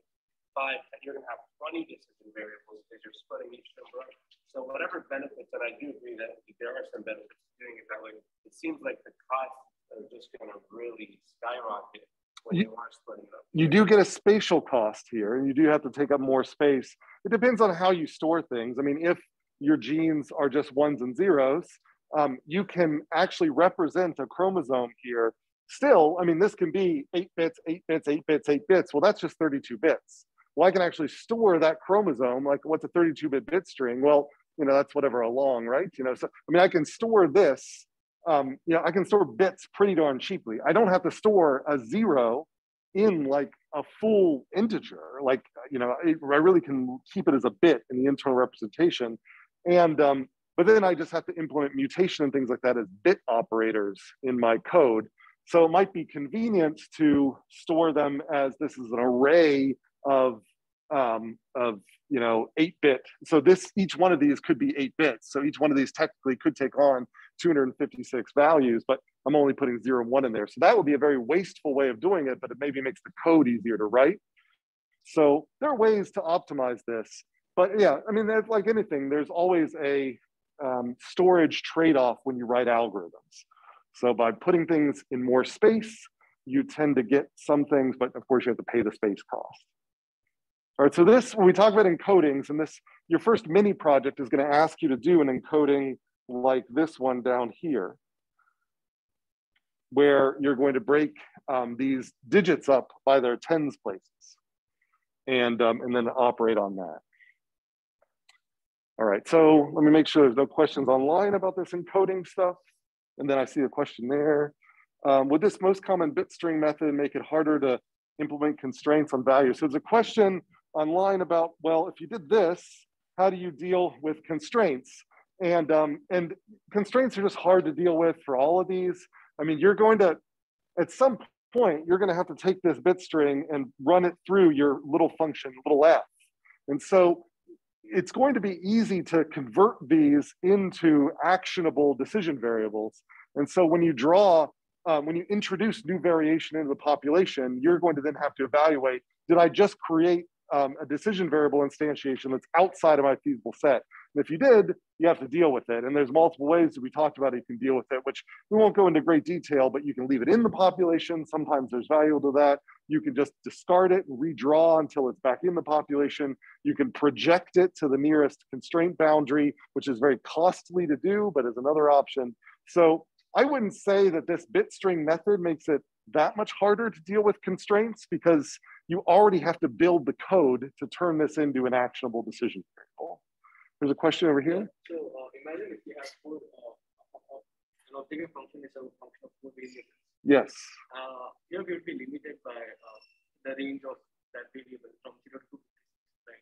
5. You're going to have 20 decision variables because you're splitting each number up. So whatever benefits, and I do agree that there are some benefits to doing it that way. It seems like the costs are just going to really skyrocket when you are splitting it up. You do get a spatial cost here, and you do have to take up more space. It depends on how you store things. I mean, if your genes are just 1s and 0s, you can actually represent a chromosome here. Still, I mean, this can be 8 bits, 8 bits, 8 bits, 8 bits. Well, that's just 32 bits. Well, I can actually store that chromosome, like what's a 32-bit bit string? Well, that's whatever along, right? So, I mean, I can store this, I can store bits pretty darn cheaply. I don't have to store a 0 in like a full integer. Like, I really can keep it as a bit in the internal representation. And, but then I just have to implement mutation and things like that as bit operators in my code. So it might be convenient to store them as this is an array of 8-bit. So each one of these could be 8 bits. So each one of these technically could take on 256 values, but I'm only putting 0 and 1 in there. So that would be a very wasteful way of doing it, but it maybe makes the code easier to write. So there are ways to optimize this. But yeah, I mean, like anything, there's always a storage trade-off when you write algorithms. So by putting things in more space, you tend to get some things, but of course you have to pay the space cost. All right, so when we talk about encodings, and your first mini project is going to ask you to do an encoding like this one down here, where you're going to break these digits up by their tens places, and then operate on that. All right, so let me make sure there's no questions online about this encoding stuff. And then I see a question there. Would this most common bit string method make it harder to implement constraints on values? So there's a question online about, well, if you did this, how do you deal with constraints? And constraints are just hard to deal with for all of these. I mean, you're going to, at some point, you're going to have to take this bit string and run it through your little function, little f. And so it's going to be easy to convert these into actionable decision variables. And so when you when you introduce new variation into the population, you're going to then have to evaluate, did I just create a decision variable instantiation that's outside of my feasible set. And if you did, you have to deal with it. And there's multiple ways that we talked about you can deal with it, which we won't go into great detail, but you can leave it in the population. Sometimes there's value to that. You can just discard it and redraw until it's back in the population. You can project it to the nearest constraint boundary, which is very costly to do, but is another option. So I wouldn't say that this bit string method makes it that much harder to deal with constraints, because you already have to build the code to turn this into an actionable decision variable. There's a question over here. So imagine if you have four, take a function is a function of four variables. Yes. Here we would be limited by the range of that variable from 0 to 2, right?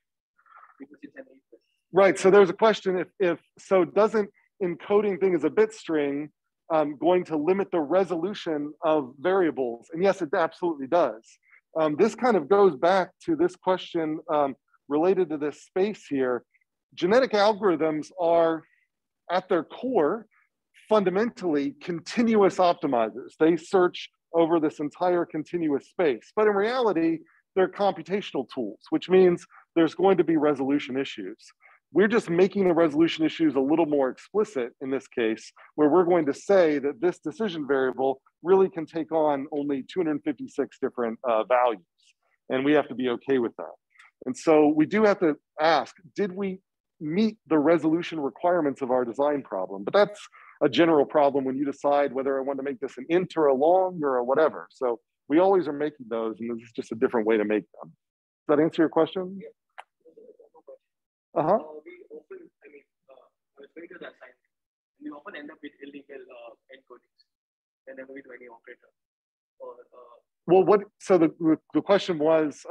Because it's an equal. Right. So there's a question if so doesn't encoding thing as a bit string going to limit the resolution of variables? And yes, it absolutely does. This kind of goes back to this question related to this space here. Genetic algorithms are, at their core, fundamentally continuous optimizers. They search over this entire continuous space. But in reality, they're computational tools, which means there's going to be resolution issues. We're just making the resolution issues a little more explicit in this case, where we're going to say that this decision variable really can take on only 256 different values. And we have to be okay with that. And so we do have to ask, did we meet the resolution requirements of our design problem? But that's a general problem when you decide whether I want to make this an int or a long or a whatever. So we always are making those, and this is just a different way to make them. Does that answer your question? Yeah. Uh-huh. We often, I was going to the assignment, and we often end up with illegal encodings whenever we do any operator. Well, so the question was,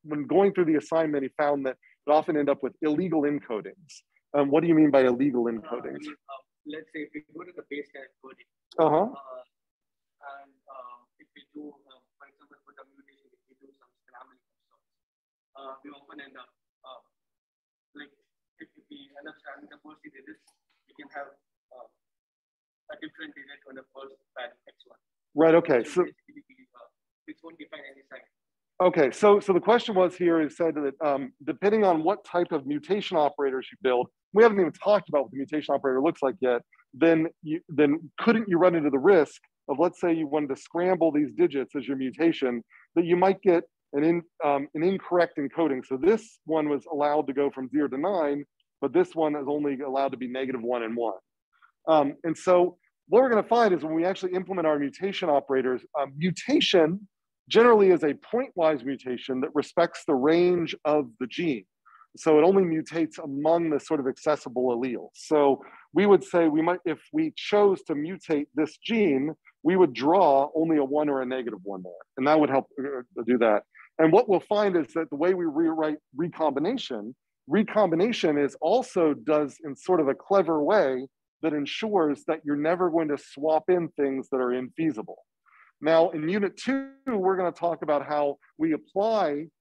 when going through the assignment, he found that it often end up with illegal encodings. What do you mean by illegal encodings? Let's say if we go to the baseline encoding, and if we do, for example, for the mutation, if we do some scrambling of sorts, we often end up, like if we end up scrambling the first digit, we can have a different digit on the first value x1. Right, okay. So this won't define any sign. Okay, so the question was here is said that depending on what type of mutation operators you build, we haven't even talked about what the mutation operator looks like yet, then couldn't you run into the risk of, let's say you wanted to scramble these digits as your mutation, that you might get an incorrect encoding. So this one was allowed to go from 0 to 9, but this one is only allowed to be -1 and 1. And so what we're going to find is when we actually implement our mutation operators, mutation generally is a pointwise mutation that respects the range of the gene. So it only mutates among the sort of accessible alleles. So we would say we might, if we chose to mutate this gene, we would draw only a 1 or a -1 there. And that would help do that. And what we'll find is that the way we rewrite recombination is also does in sort of a clever way that ensures that you're never going to swap in things that are infeasible. Now, in Unit 2, we're going to talk about how we apply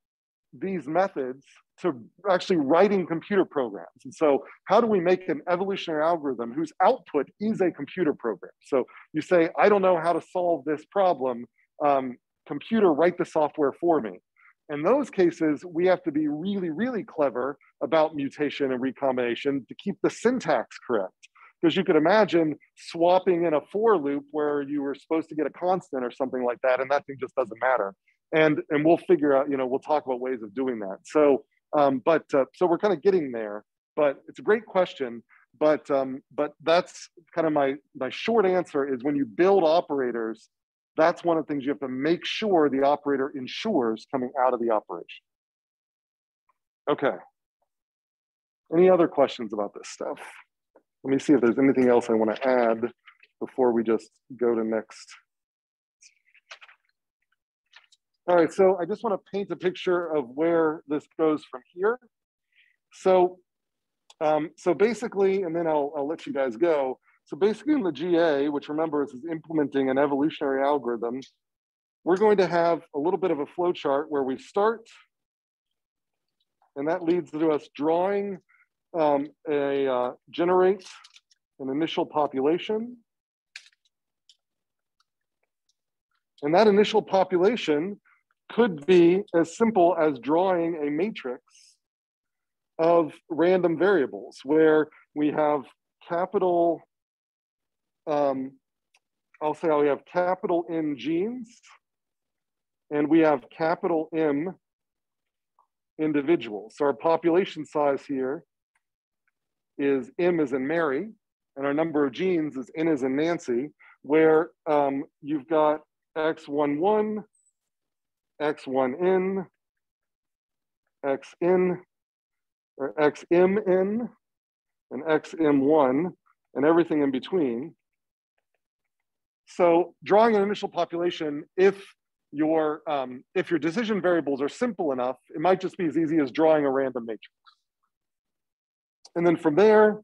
these methods to actually writing computer programs. And so how do we make an evolutionary algorithm whose output is a computer program? So you say, I don't know how to solve this problem. Computer, write the software for me. In those cases, we have to be really, really clever about mutation and recombination to keep the syntax correct. Because you could imagine swapping in a for loop where you were supposed to get a constant or something like that, and that thing just doesn't matter. And we'll figure out, we'll talk about ways of doing that. So, so we're kind of getting there. But it's a great question. But that's kind of my short answer is when you build operators, that's one of the things you have to make sure the operator ensures coming out of the operation. Okay. Any other questions about this stuff? Let me see if there's anything else I want to add before we just go to next. All right, so I just want to paint a picture of where this goes from here. So, so basically, and then I'll let you guys go. So basically in the GA, which remember is implementing an evolutionary algorithm, we're going to have a little bit of a flow chart where we start, and that leads to us drawing generate an initial population. And that initial population could be as simple as drawing a matrix of random variables where we have capital, I'll say we have capital N genes and we have capital M individuals. So our population size here is M as in Mary, and our number of genes is N as in Nancy, where you've got X11, X1N, XN, or XMN, and XM1, and everything in between. So drawing an initial population, if your decision variables are simple enough, it might just be as easy as drawing a random matrix. And then from there,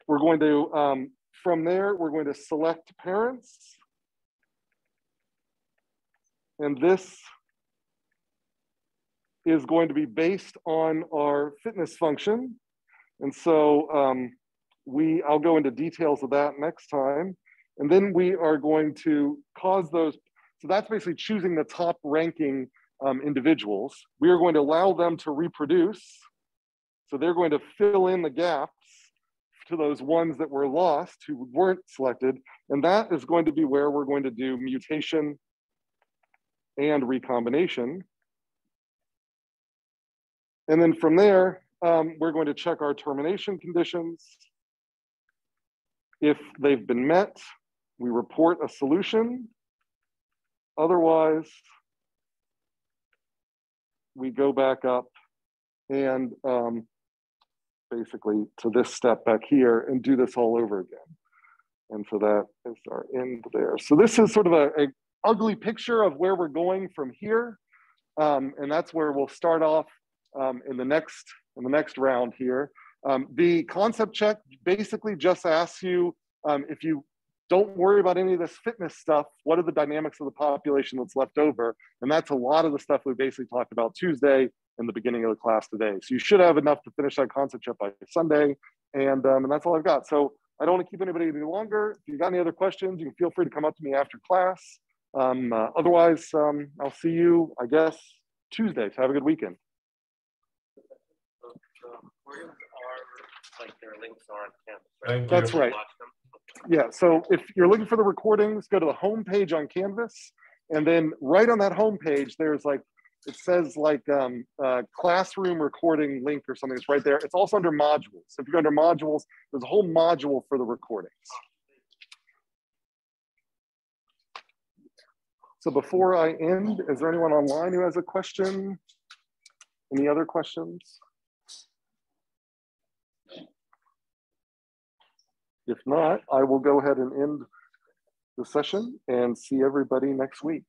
we're going to select parents. And this is going to be based on our fitness function. And so I'll go into details of that next time. And then we are going to cause those, so that's basically choosing the top ranking individuals. We are going to allow them to reproduce. So they're going to fill in the gaps to those ones that were lost who weren't selected. And that is going to be where we're going to do mutation and recombination. And then from there, we're going to check our termination conditions. If they've been met, we report a solution. Otherwise, we go back up and basically to this step back here and do this all over again. And so that is our end there. So this is sort of a ugly picture of where we're going from here. And that's where we'll start off in the next round here. The concept check basically just asks you, if you don't worry about any of this fitness stuff, what are the dynamics of the population that's left over? And that's a lot of the stuff we basically talked about Tuesday and the beginning of the class today. So you should have enough to finish that concept check by Sunday. And that's all I've got. So I don't want to keep anybody any longer. If you've got any other questions, you can feel free to come up to me after class. Otherwise, I'll see you, I guess, Tuesday. So have a good weekend. Like their links are on Canvas, right? That's right. Yeah, so if you're looking for the recordings, go to the home page on Canvas, and then right on that home page, there's like, it says like classroom recording link or something. It's right there. It's also under modules. So if you go under modules, there's a whole module for the recordings. So before I end, is there anyone online who has a question? Any other questions? If not, I will go ahead and end the session and see everybody next week.